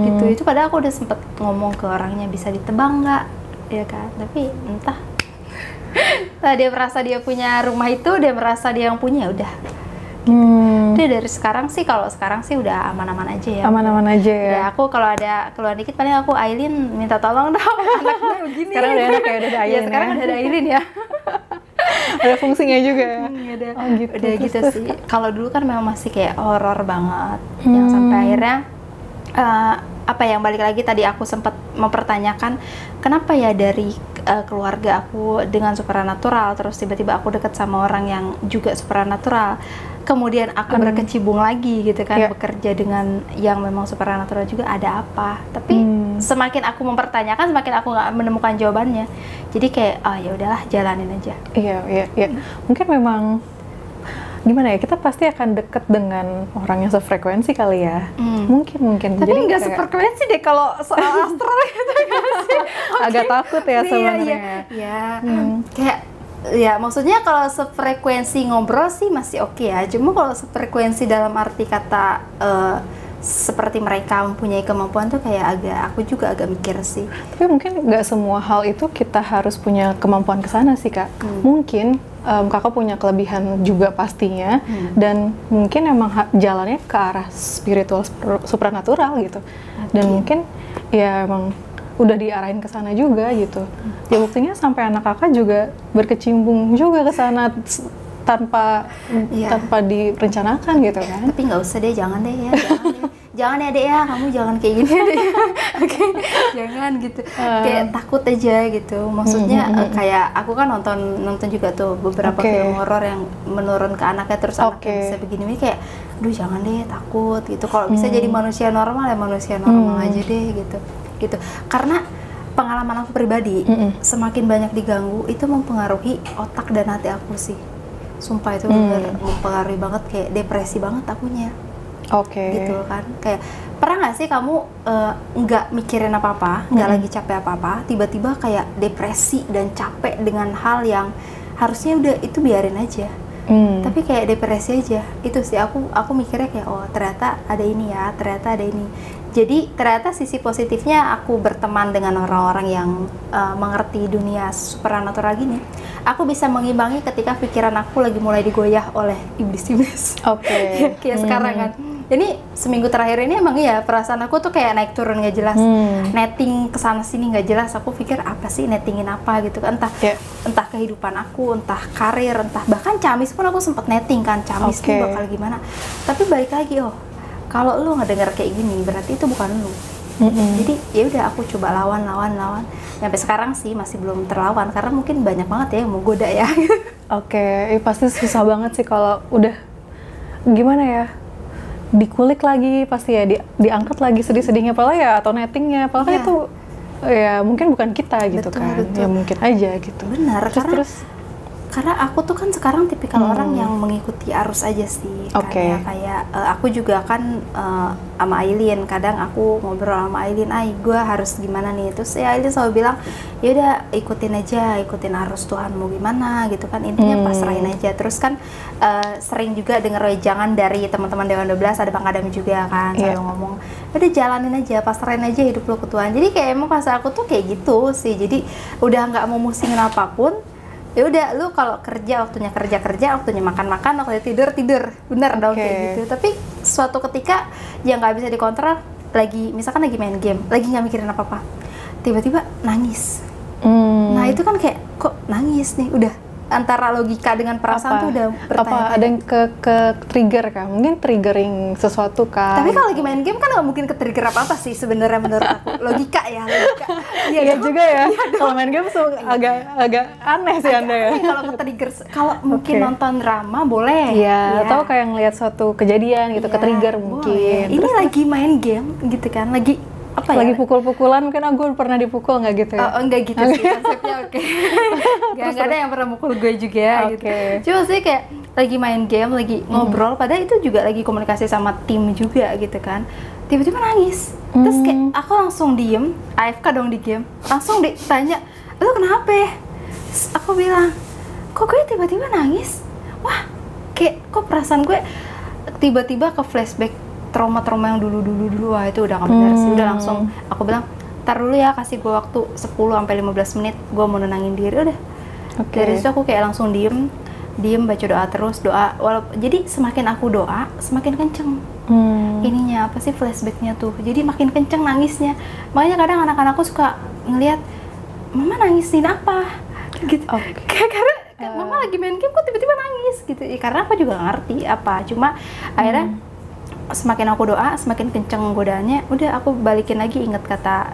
Gitu. Itu padahal aku udah sempet ngomong ke orangnya bisa ditebang nggak, ya kan? Tapi entah. Nah, dia merasa dia punya rumah itu, dia merasa dia yang punya, udah. Gitu. Dari sekarang sih, kalau sekarang sih udah aman-aman aja ya. Aman-aman aja ya. Udah, aku kalau ada keluar dikit paling aku Aileen minta tolong dong, anak gue begini. Sekarang udah enak ya, udah ada Aileen. Ya, sekarang udah ada Aileen ya. Ada fungsinya juga ya. Gitu. Udah gitu sih. Kalau dulu kan memang masih kayak horor banget, yang sampai akhirnya yang balik lagi tadi aku sempat mempertanyakan kenapa ya dari keluarga aku dengan supranatural, terus tiba-tiba aku deket sama orang yang juga supranatural, kemudian aku berkecimpung lagi gitu kan, bekerja dengan yang memang supranatural juga, ada apa? Tapi semakin aku mempertanyakan, semakin aku nggak menemukan jawabannya. Jadi kayak ya udahlah, jalanin aja. Iya. Mungkin memang gimana ya, kita pasti akan deket dengan orang yang sefrekuensi kali ya. Mungkin. Tapi nggak sefrekuensi deh kalau soal astral gitu kan sih. Agak takut ya sebenarnya. Iya. Kayak ya maksudnya kalau sefrekuensi ngobrol sih masih oke ya. Cuma kalau sefrekuensi dalam arti kata seperti mereka mempunyai kemampuan tuh kayak aku juga agak mikir sih. Tapi mungkin nggak semua hal itu kita harus punya kemampuan ke sana sih kak. Mungkin kakak punya kelebihan juga pastinya, dan mungkin emang jalannya ke arah spiritual supranatural gitu. Dan mungkin ya emang udah diarahin ke sana juga gitu. Ya buktinya sampai anak kakak juga berkecimpung juga ke sana tanpa direncanakan gitu kan. Tapi nggak usah deh, jangan deh ya. Jangan ya dek ya, kamu jangan kayak gini ya dek. Oke, jangan gitu. Kayak takut aja gitu. Maksudnya kayak aku kan nonton juga tuh beberapa film horor yang menurun ke anaknya, terus anaknya bisa begini, kayak duh jangan deh, takut gitu. Kalau bisa jadi manusia normal ya manusia normal aja deh gitu. Karena pengalaman aku pribadi, semakin banyak diganggu itu mempengaruhi otak dan hati aku sih. Sumpah itu bener mempengaruhi banget, kayak depresi banget akunya. gitu kan. Kayak pernah nggak sih kamu nggak mikirin apa-apa, nggak lagi capek apa-apa, tiba-tiba kayak depresi dan capek dengan hal yang harusnya udah itu biarin aja, tapi kayak depresi aja. Itu sih aku mikirnya kayak oh ternyata ada ini ya, ternyata ada ini. Jadi ternyata sisi positifnya aku berteman dengan orang-orang yang mengerti dunia supernatural gini. Aku bisa mengimbangi ketika pikiran aku lagi mulai digoyah oleh iblis-iblis. Oke. Kayak sekarang kan. Jadi seminggu terakhir ini emang ya perasaan aku tuh kayak naik turun nggak jelas, netting kesana sini nggak jelas. Aku pikir apa sih nettingin apa gitu kan, entah kehidupan aku, entah karir, entah bahkan Camis pun aku sempet netting kan, Camis tuh bakal gimana. Tapi balik lagi kalau lu ngedenger kayak gini berarti itu bukan lu. Jadi ya udah aku coba lawan. Sampai sekarang sih masih belum terlawan karena mungkin banyak banget ya yang mau goda ya. Oke, pasti susah banget sih kalau udah gimana ya, dikulik lagi pasti ya, diangkat lagi sedih-sedihnya pala ya, atau nettingnya pala kan itu ya mungkin bukan kita gitu. Betul. Ya mungkin aja gitu. Benar, karena aku tuh kan sekarang tipikal orang yang mengikuti arus aja sih. Kayak aku juga kan sama Aileen, kadang aku ngobrol sama Aileen, gue harus gimana nih, terus ya Aileen selalu bilang ya udah ikutin arus Tuhanmu gimana gitu kan, intinya pasrahin aja. Terus kan sering juga denger wejangan dari teman-teman Dewan 12, ada Bang Adam juga kan selalu ngomong udah jalanin aja, pasrahin aja hidup lu ke Tuhan. Jadi kayak emang pas aku tuh kayak gitu sih, jadi udah nggak mau musingin apapun. Ya udah, lu kalau kerja waktunya kerja, waktunya makan, waktunya tidur, bener dong kayak gitu. Tapi suatu ketika yang nggak bisa dikontrol, misalkan lagi main game, lagi nggak mikirin apa-apa, tiba-tiba nangis. Nah itu kan kayak kok nangis nih, udah antara logika dengan perasaan tuh udah bertanya. Ada yang ke trigger kah? Mungkin triggering sesuatu kah? Tapi kalau lagi main game kan nggak mungkin ke trigger apa sih sebenarnya menurut aku. Logika. Iya juga ya. Kalau main game agak aneh sih Anda ya. Kalau ke trigger, kalau mungkin nonton drama boleh. Iya. Atau kayak ngelihat suatu kejadian gitu, ke trigger mungkin. Ini lagi main game gitu kan, lagi pukul-pukulan, mungkin aku pernah dipukul nggak gitu ya? Enggak gitu sih konsepnya. Nggak ada yang pernah mukul gue juga gitu. Cuma sih kayak lagi main game, lagi ngobrol, padahal itu juga lagi komunikasi sama tim juga gitu kan. Tiba-tiba nangis. Terus kayak aku langsung diem, AFK dong di game. Langsung ditanya, lu kenapa? Terus aku bilang, kok gue tiba-tiba nangis? Wah, kayak kok perasaan gue tiba-tiba ke flashback trauma-trauma yang dulu, wah itu udah gak benar sih. Udah langsung aku bilang, ntar dulu ya, kasih gue waktu 10-15 menit, gue mau nenangin diri. Udah dari situ aku kayak langsung diem baca doa terus, jadi semakin aku doa semakin kenceng ininya, apa sih, flashbacknya tuh, jadi makin kenceng nangisnya. Makanya kadang anak-anakku suka ngelihat mama nangisin apa gitu, karena mama lagi main game kok tiba-tiba nangis gitu ya, karena aku juga gak ngerti apa, cuma akhirnya semakin aku doa, semakin kenceng godaannya. Udah aku balikin lagi, inget kata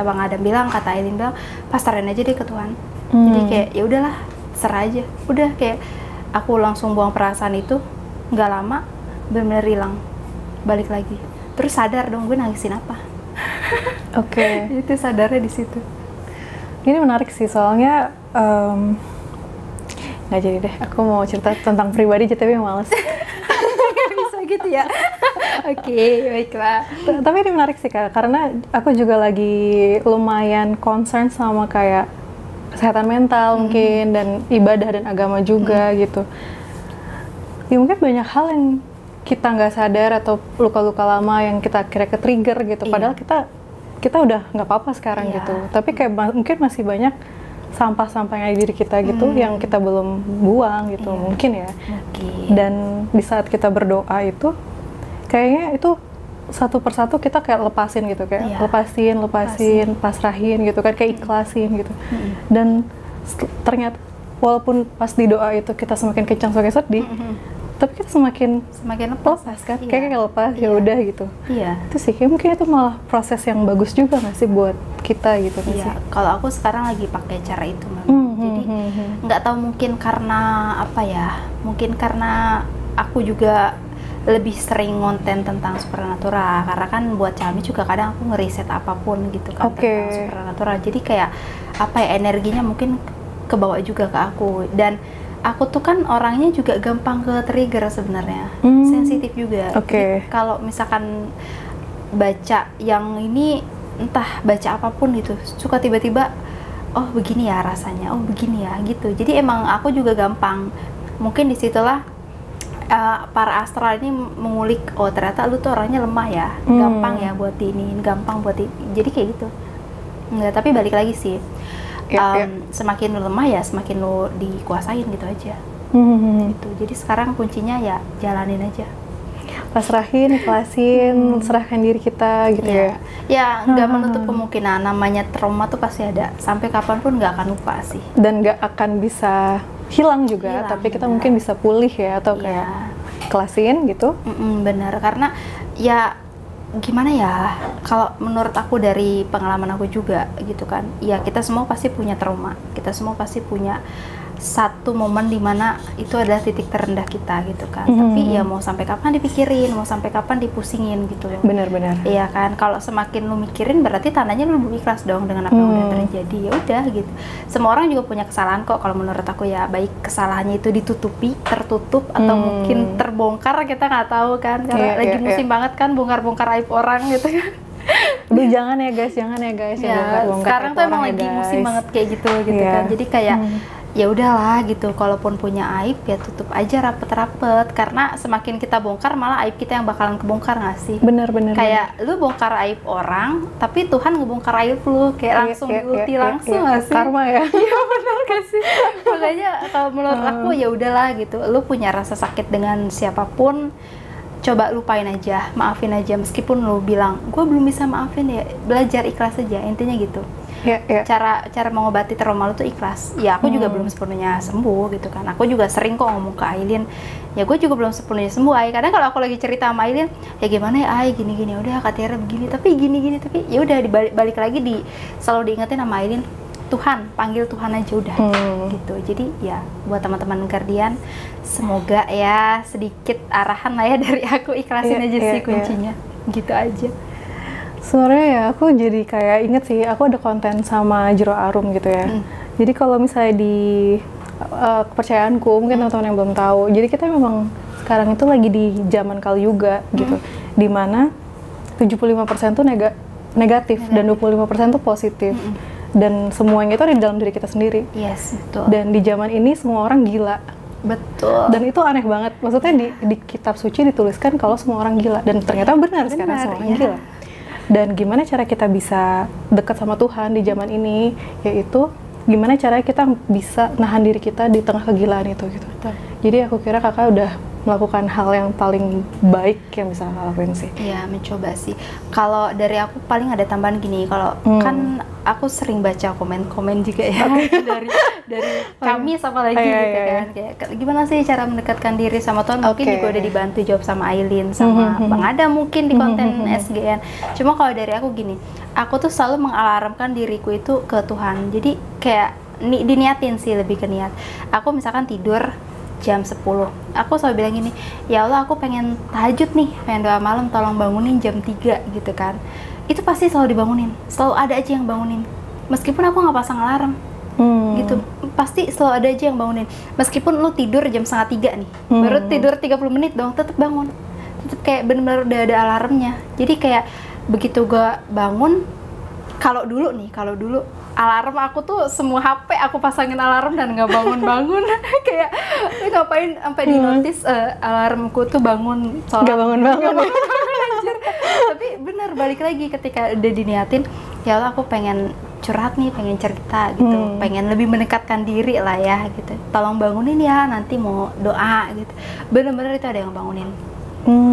Bang Adam bilang, kata Aileen bilang, pasarin aja deh ke Tuhan. Jadi kayak ya udahlah, serah aja. Udah kayak aku langsung buang perasaan itu, nggak lama benar-benar hilang, balik lagi. Terus sadar dong, gue nangisin apa. Itu sadarnya di situ. Ini menarik sih, soalnya nggak jadi deh. Aku mau cerita tentang pribadi aja tapi males. Bisa gitu ya. Baiklah. Tapi ini menarik sih Kak, karena aku juga lagi lumayan concern sama kayak kesehatan mental mungkin, dan ibadah dan agama juga gitu. Ya mungkin banyak hal yang kita nggak sadar, atau luka-luka lama yang kita kira ke trigger gitu. Padahal kita udah nggak apa-apa sekarang gitu. Tapi kayak mungkin masih banyak sampah-sampah yang ada di diri kita gitu, yang kita belum buang gitu, mungkin ya. Dan di saat kita berdoa itu, kayaknya itu satu persatu kita kayak lepasin gitu, kayak lepasin, pasrahin gitu kan, kayak ikhlasin gitu. Dan ternyata walaupun pas di doa itu kita semakin kencang, semakin sedih, tapi kita semakin lepas kan, kayak lepas, ya udah gitu. Itu sih kayak mungkin itu malah proses yang bagus juga nggak sih buat kita gitu. Kalau aku sekarang lagi pakai cara itu memang. Jadi nggak tahu, mungkin karena apa ya, mungkin karena aku juga lebih sering konten tentang supernatural, karena kan buat Cami juga kadang aku ngeriset apapun gitu kan tentang supernatural. Jadi kayak apa ya, energinya mungkin kebawa juga ke aku. Dan aku tuh kan orangnya juga gampang ke trigger sebenarnya, sensitif juga. Oke. Jadi kalau misalkan baca yang ini, entah baca apapun gitu, suka tiba-tiba, oh begini ya rasanya, oh begini ya gitu. Jadi emang aku juga gampang. Mungkin disitulah para astral ini mengulik, oh ternyata lu tuh orangnya lemah ya, gampang ya buat ini, gampang buat ini. Jadi kayak gitu. Enggak, tapi balik lagi sih, semakin lu lemah ya semakin lu dikuasain gitu aja. Gitu. Jadi sekarang kuncinya ya jalanin aja, pasrahin, ikhlasin, serahkan diri kita gitu ya. Ya nggak menutup kemungkinan, namanya trauma tuh pasti ada, sampai kapanpun nggak akan lupa sih, dan nggak akan bisa hilang juga, tapi kita mungkin bisa pulih ya, atau kayak ikhlasin gitu. Bener, karena ya gimana ya, kalau menurut aku dari pengalaman aku juga gitu kan, ya kita semua pasti punya trauma, kita semua pasti punya satu momen dimana itu adalah titik terendah kita gitu kan. Tapi ya mau sampai kapan dipikirin, mau sampai kapan dipusingin gitu loh. Benar-benar. Iya kan, kalau semakin lu mikirin berarti tandanya lu belum ikhlas dong dengan apa yang udah terjadi. Ya udah gitu. Semua orang juga punya kesalahan kok, kalau menurut aku ya, baik kesalahannya itu ditutupi, tertutup, atau mungkin terbongkar, kita nggak tahu kan. Karena lagi musim banget kan bongkar-bongkar aib orang gitu kan. Aduh, jangan ya guys, ya, sekarang tuh emang lagi musim banget kayak gitu kan. Jadi kayak ya udahlah gitu, kalaupun punya aib ya tutup aja rapet-rapet, karena semakin kita bongkar malah aib kita yang bakalan kebongkar nggak sih? Bener. Kayak lu bongkar aib orang, tapi Tuhan ngebongkar aib lu, kayak langsung diulti langsung nggak sih? Karma ya. Iya benar gak sih? Makanya kalau menurut aku ya udahlah gitu, lu punya rasa sakit dengan siapapun, coba lupain aja, maafin aja, meskipun lu bilang gue belum bisa maafin ya, belajar ikhlas aja, intinya gitu. Cara mengobati trauma lu tuh ikhlas. Ya aku juga belum sepenuhnya sembuh gitu kan. Aku juga sering kok ngomong ke Ailin, ya gue juga belum sepenuhnya sembuh Ai. Kadang kalau aku lagi cerita sama Ailin, ya gimana ya Ai, gini-gini, udah Kak Tiara begini, tapi gini-gini, tapi ya udah balik lagi selalu diingetin sama Ailin, Tuhan, panggil Tuhan aja udah gitu. Jadi ya buat teman-teman Guardian, semoga ya sedikit arahan lah ya dari aku, ikhlasin aja sih kuncinya. Gitu aja. Sebenarnya ya aku jadi kayak inget sih, aku ada konten sama Jero Arum gitu ya. Jadi kalau misalnya di kepercayaanku, mungkin teman-teman yang belum tahu, jadi kita memang sekarang itu lagi di zaman Kali Yuga gitu, dimana 75% tuh negatif dan 25% tuh positif. Dan semuanya itu ada di dalam diri kita sendiri. Yes, betul. Dan di zaman ini semua orang gila. Betul. Dan itu aneh banget. Maksudnya di kitab suci dituliskan kalau semua orang gila, dan ternyata benar sekarang semua orang gila. Dan gimana cara kita bisa dekat sama Tuhan di zaman ini, yaitu gimana caranya kita bisa nahan diri kita di tengah kegilaan itu gitu. Jadi aku kira kakak udah melakukan hal yang paling baik yang bisa kakak lakuin sih. Iya, mencoba sih. Kalau dari aku paling ada tambahan gini, kalau kan aku sering baca komen-komen juga ya dari kami sama lagi gitu kan. Kayak gimana sih cara mendekatkan diri sama Tuhan? Mungkin juga udah dibantu jawab sama Ailin, sama Bang Adam mungkin di konten SGN. Cuma kalau dari aku gini, aku tuh selalu mengalarmkan diriku itu ke Tuhan. Jadi kayak diniatin sih, lebih ke niat. Aku misalkan tidur jam 10, aku selalu bilang gini, ya Allah aku pengen tahajud nih, pengen doa malam, tolong bangunin jam 3 gitu kan. Itu pasti selalu dibangunin, selalu ada aja yang bangunin, meskipun aku nggak pasang alarm gitu, pasti selalu ada aja yang bangunin. Meskipun lu tidur jam 2:30 nih, baru tidur 30 menit dong, tetap bangun, tetap kayak bener-bener udah ada alarmnya. Jadi kayak begitu gua bangun, kalau dulu alarm aku tuh semua HP aku pasangin alarm dan nggak bangun-bangun. Kayak ngapain sampai di notice alarmku tuh bangun sholat. Nggak bangun-bangun. Tapi bener, balik lagi ketika udah diniatin, ya Allah aku pengen curhat nih, pengen cerita gitu, pengen lebih mendekatkan diri lah ya gitu. Tolong bangunin ya, nanti mau doa gitu. Bener-bener itu ada yang bangunin.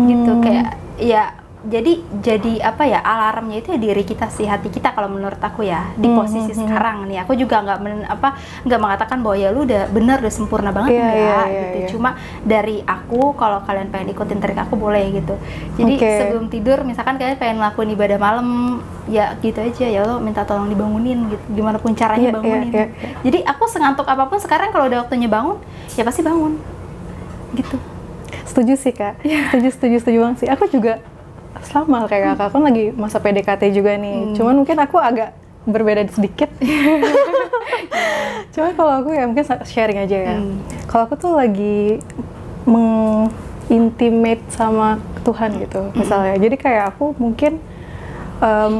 Gitu kayak ya. Jadi apa ya, alarmnya itu ya diri kita sih, hati kita kalau menurut aku ya, di posisi sekarang nih. Aku juga nggak mengatakan bahwa ya lu udah bener, udah sempurna banget gitu. Cuma dari aku, kalau kalian pengen ikutin trik aku boleh gitu. Jadi sebelum tidur misalkan kalian pengen ngelakuin ibadah malam, ya gitu aja, ya lo minta tolong dibangunin gitu, gimana pun caranya bangunin. Jadi aku sengantuk apapun sekarang, kalau udah waktunya bangun ya pasti bangun gitu. Setuju sih Kak, setuju banget sih. Aku juga sama kayak kakak, kan lagi masa PDKT juga nih. Cuman mungkin aku agak berbeda sedikit. Cuma kalau aku ya mungkin sharing aja ya. Kalau aku tuh lagi intimate sama Tuhan gitu misalnya. Jadi kayak aku mungkin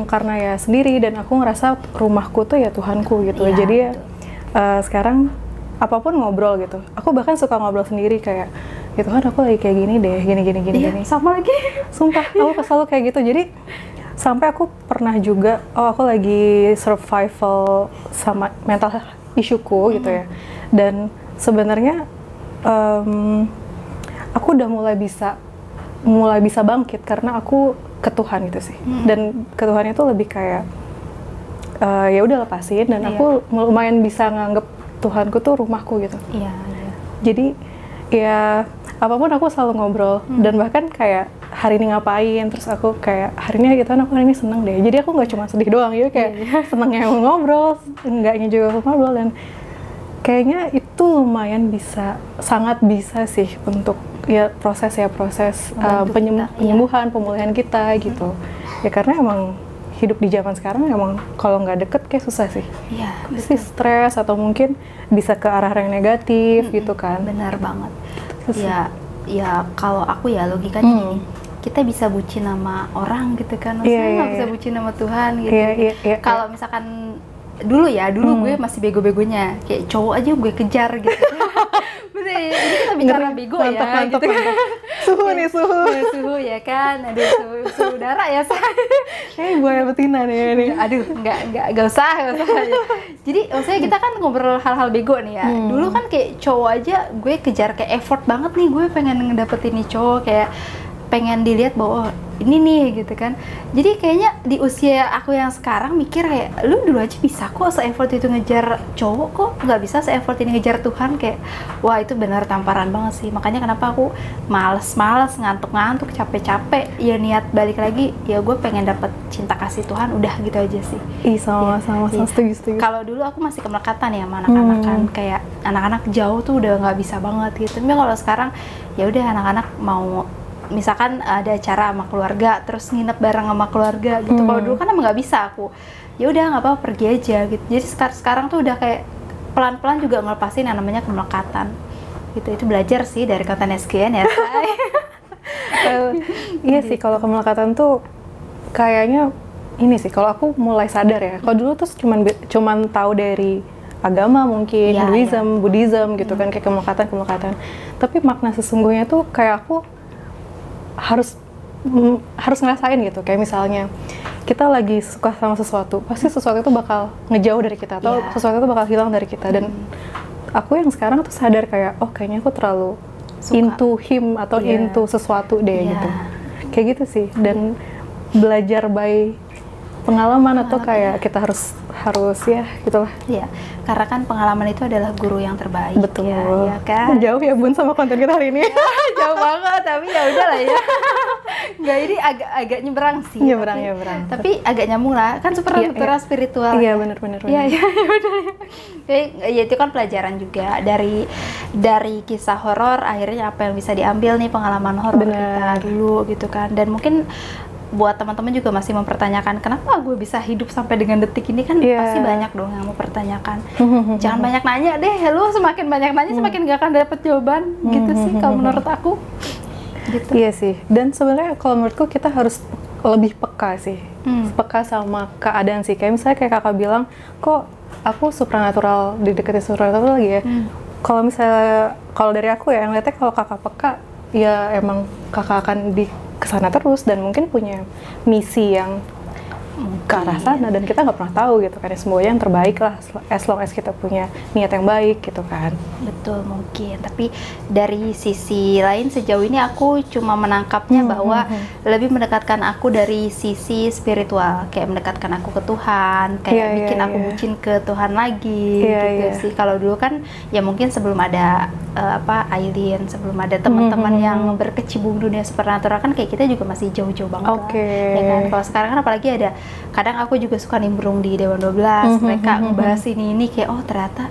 karena ya sendiri dan aku ngerasa rumahku tuh ya Tuhanku gitu. Iya, Jadi ya sekarang apapun ngobrol gitu. Aku bahkan suka ngobrol sendiri kayak ya Tuhan aku lagi kayak gini deh, gini. Sama lagi. Sumpah, aku selalu kayak gitu. Jadi sampai aku pernah juga, aku lagi survival sama mental isuku gitu ya. Dan sebenarnya aku udah mulai bisa bangkit karena aku ke Tuhan gitu sih. Dan ke Tuhan itu lebih kayak ya udah lepasin dan aku lumayan bisa nganggep Tuhanku tuh rumahku gitu. Iya. Jadi ya apapun aku selalu ngobrol dan bahkan kayak hari ini ngapain, terus aku kayak hari ini gitu, aku hari ini seneng deh. Jadi aku nggak cuma sedih doang ya, kayak senengnya ngobrol, enggaknya juga ngobrol. Dan kayaknya itu lumayan sangat bisa sih untuk ya proses penyembuhan, pemulihan kita gitu. Ya karena emang hidup di zaman sekarang emang kalau nggak deket kayak susah sih. Iya. Pasti stres atau mungkin bisa ke arah yang negatif gitu kan. Benar banget. Ya kalau aku ya logikanya gini, kita bisa bucin nama orang gitu kan, maksudnya nggak bisa bucin nama Tuhan gitu. Kalau misalkan dulu gue masih bego-begonya, kayak cowok aja gue kejar gitu. Bener ya, jadi kita bicara bego mantap, gitu kan. Suhu Ya kan, aduh suhu udara ya saya. Buaya betina nih ini. Aduh, nggak usah. Jadi maksudnya kita kan ngobrol hal-hal bego nih ya. Dulu kan kayak cowok aja gue kejar kayak effort banget nih, gue pengen ngedapetin nih cowok, kayak pengen dilihat bahwa ini nih gitu kan. Jadi kayaknya di usia aku yang sekarang mikir kayak lu dulu aja bisa kok se-effort itu ngejar cowok, kok nggak bisa se-effort ini ngejar Tuhan. Kayak wah itu benar tamparan banget sih. Makanya kenapa aku males, ngantuk-ngantuk, capek-capek, ya niat balik lagi ya gue pengen dapet cinta kasih Tuhan, udah gitu aja sih. Sama setuju. Kalau dulu aku masih kemelekatan ya sama anak-anak kan, kayak anak-anak jauh tuh udah nggak bisa banget gitu. Tapi kalau sekarang ya udah anak-anak mau misalkan ada acara sama keluarga terus nginep bareng sama keluarga gitu. Kalau dulu kan emang nggak bisa aku, ya udah nggak apa-apa pergi aja gitu. Jadi sekarang tuh udah kayak pelan-pelan juga ngelepasin yang namanya kemelekatan gitu. Itu belajar sih dari konten SGN ya. Iya sih, kalau kemelekatan tuh kayaknya ini sih kalau aku mulai sadar ya. Kalau dulu tuh cuman tahu dari agama mungkin, Buddhism gitu kan, kayak kemelekatan. Tapi makna sesungguhnya tuh kayak aku harus ngerasain gitu. Kayak misalnya kita lagi suka sama sesuatu, pasti sesuatu itu bakal ngejauh dari kita atau sesuatu itu bakal hilang dari kita. Dan aku yang sekarang tuh sadar kayak kayaknya aku terlalu into him atau into sesuatu deh gitu. Kayak gitu sih. Dan belajar by pengalaman atau kayak kita harus ya gitulah. Iya, karena kan pengalaman itu adalah guru yang terbaik. Betul. Ya kan? Jauh ya Bun sama konten kita hari ini. Jauh banget, tapi ya udahlah ya. Nggak, ini agak nyebrang sih. Nyebrang. Tapi agak nyambung lah, kan supernatural spiritual. Iya, benar. Iya, udah. Ya itu kan pelajaran juga dari kisah horor, akhirnya apa yang bisa diambil nih pengalaman horor kita dulu gitu kan. Dan mungkin buat teman-teman juga masih mempertanyakan kenapa gue bisa hidup sampai dengan detik ini kan, pasti banyak dong yang mempertanyakan. Jangan banyak nanya deh, lu semakin banyak nanya semakin gak akan dapet jawaban gitu sih kalau menurut aku. Gitu. Iya sih, dan sebenarnya kalau menurutku kita harus lebih peka sih, peka sama keadaan sih. Kayak misalnya kayak kakak bilang, kok aku supernatural, dideketin supernatural lagi ya. Kalau dari aku ya, yang lihatnya kalau kakak peka, ya emang kakak akan di kesana terus dan mungkin punya misi yang ke arah sana dan kita nggak pernah tahu gitu kan. Semuanya yang terbaik lah as long as kita punya niat yang baik gitu kan. Betul, mungkin. Tapi dari sisi lain sejauh ini aku cuma menangkapnya bahwa lebih mendekatkan aku dari sisi spiritual, kayak mendekatkan aku ke Tuhan, kayak bikin aku bucin ke Tuhan lagi gitu sih. Kalau dulu kan ya mungkin sebelum ada Aileen, sebelum ada teman-teman yang berkecimpung dunia supernatural kan kayak kita juga masih jauh-jauh banget lah, ya kan. Kalau sekarang kan apalagi ada, kadang aku juga suka nimbrung di Dewan 12, mereka ngebahas ini kayak ternyata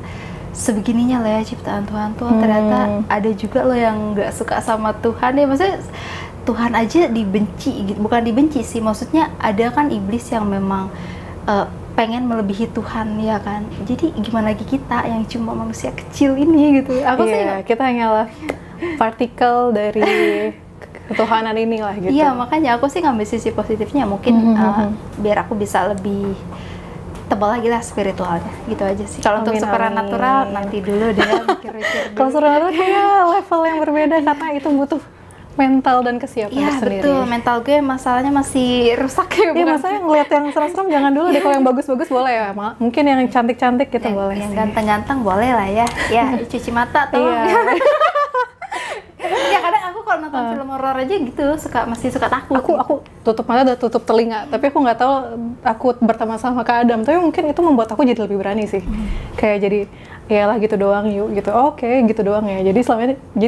sebegininya loh ya ciptaan Tuhan tuh, ternyata ada juga loh yang nggak suka sama Tuhan ya. Maksudnya Tuhan aja dibenci gitu, bukan dibenci sih, maksudnya ada kan iblis yang memang pengen melebihi Tuhan ya kan. Jadi gimana lagi kita yang cuma manusia kecil ini gitu. Aku sih kita hanyalah partikel dari ketuhanan inilah gitu. Iya, makanya aku sih ngambil sisi positifnya mungkin biar aku bisa lebih tebal lagi lah spiritualnya, gitu aja sih. Kalau untuk supernatural nanti dulu deh mikir-mikir. Kalau supernatural kayak level yang berbeda karena itu butuh mental dan kesiapan tersendiri. Iya betul, mental gue masalahnya masih rusak ya. Iya, masalahnya ngeliat yang serem-serem jangan dulu deh. Kalau yang bagus-bagus boleh ya, mungkin yang cantik-cantik gitu boleh. Yang ganteng-ganteng boleh lah ya. Ya cuci mata tuh. Ya kadang aku kalau nonton film horor aja gitu masih suka takut. Aku tutup mata dan tutup telinga, tapi aku nggak tahu aku berteman sama Kak Adam. Tapi mungkin itu membuat aku jadi lebih berani sih. Kayak jadi yalah gitu doang yuk gitu. Oke, gitu doang ya. Jadi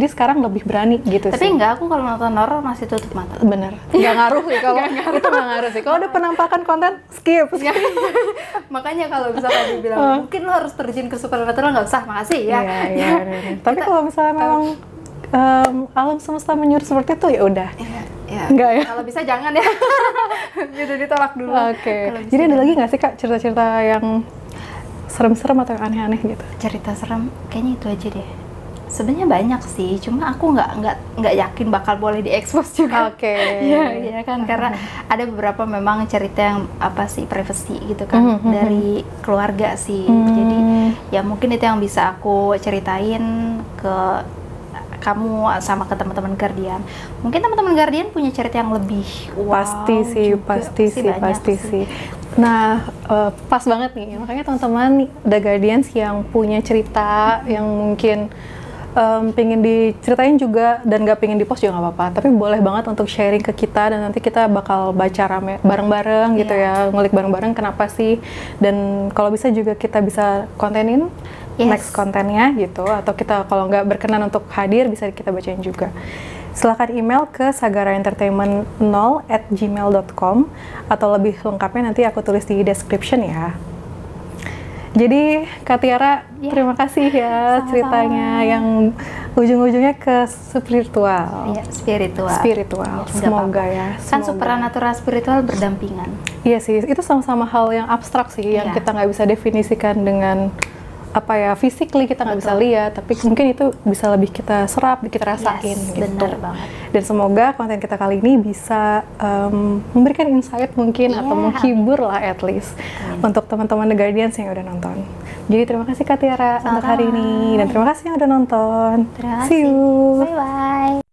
sekarang lebih berani gitu. Tapi sih. Enggak, aku kalau nonton horor masih tutup mata. Bener. Nggak ngaruh sih kalau itu nggak ngaruh sih. Kalau ada penampakan konten skip. Makanya kalau misalnya dibilang mungkin lo harus terjun ke supernatural, nggak usah, makasih ya. Iya. Tapi kalau misalnya memang alam semesta menyuruh seperti itu ya udah. Ya. Enggak ya? Kalau bisa jangan ya. Gitu ditolak dulu. Oke. Jadi ada lagi nggak sih Kak cerita-cerita yang serem-serem atau yang aneh-aneh gitu? Cerita serem kayaknya itu aja deh. Sebenarnya banyak sih, cuma aku nggak yakin bakal boleh diekspos juga. Oke. Iya kan, karena ada beberapa memang cerita yang privacy gitu kan dari keluarga sih. Jadi ya mungkin itu yang bisa aku ceritain ke kamu sama ke teman-teman Guardian. Mungkin teman-teman Guardian punya cerita yang lebih pasti sih. Nah, pas banget nih. Makanya teman-teman The Guardians yang punya cerita yang mungkin pengen diceritain juga dan nggak pengen di-post juga nggak apa-apa. Tapi boleh banget untuk sharing ke kita dan nanti kita bakal baca rame bareng-bareng gitu ya, ngulik bareng-bareng kenapa sih. Dan kalau bisa juga kita bisa kontenin next kontennya gitu, atau kita kalau nggak berkenan untuk hadir bisa kita bacain juga. Silahkan email ke sagaraentertainment0@gmail.com atau lebih lengkapnya nanti aku tulis di description ya. Jadi Kak Tiara, terima kasih ya sama-sama. Ceritanya yang ujung-ujungnya ke spiritual. Iya, spiritual. Ya, semoga ya. Kan supernatural spiritual berdampingan. Iya sih, itu sama-sama hal yang abstrak sih, yang kita nggak bisa definisikan dengan physically kita nggak bisa lihat, tapi mungkin itu bisa lebih kita serap, kita rasain gitu. Benar banget. Dan semoga konten kita kali ini bisa memberikan insight mungkin atau menghibur lah at least untuk teman-teman The Guardians yang udah nonton. Jadi terima kasih Kak Tiara untuk hari ini dan terima kasih yang udah nonton. Terima kasih. See you. Bye bye.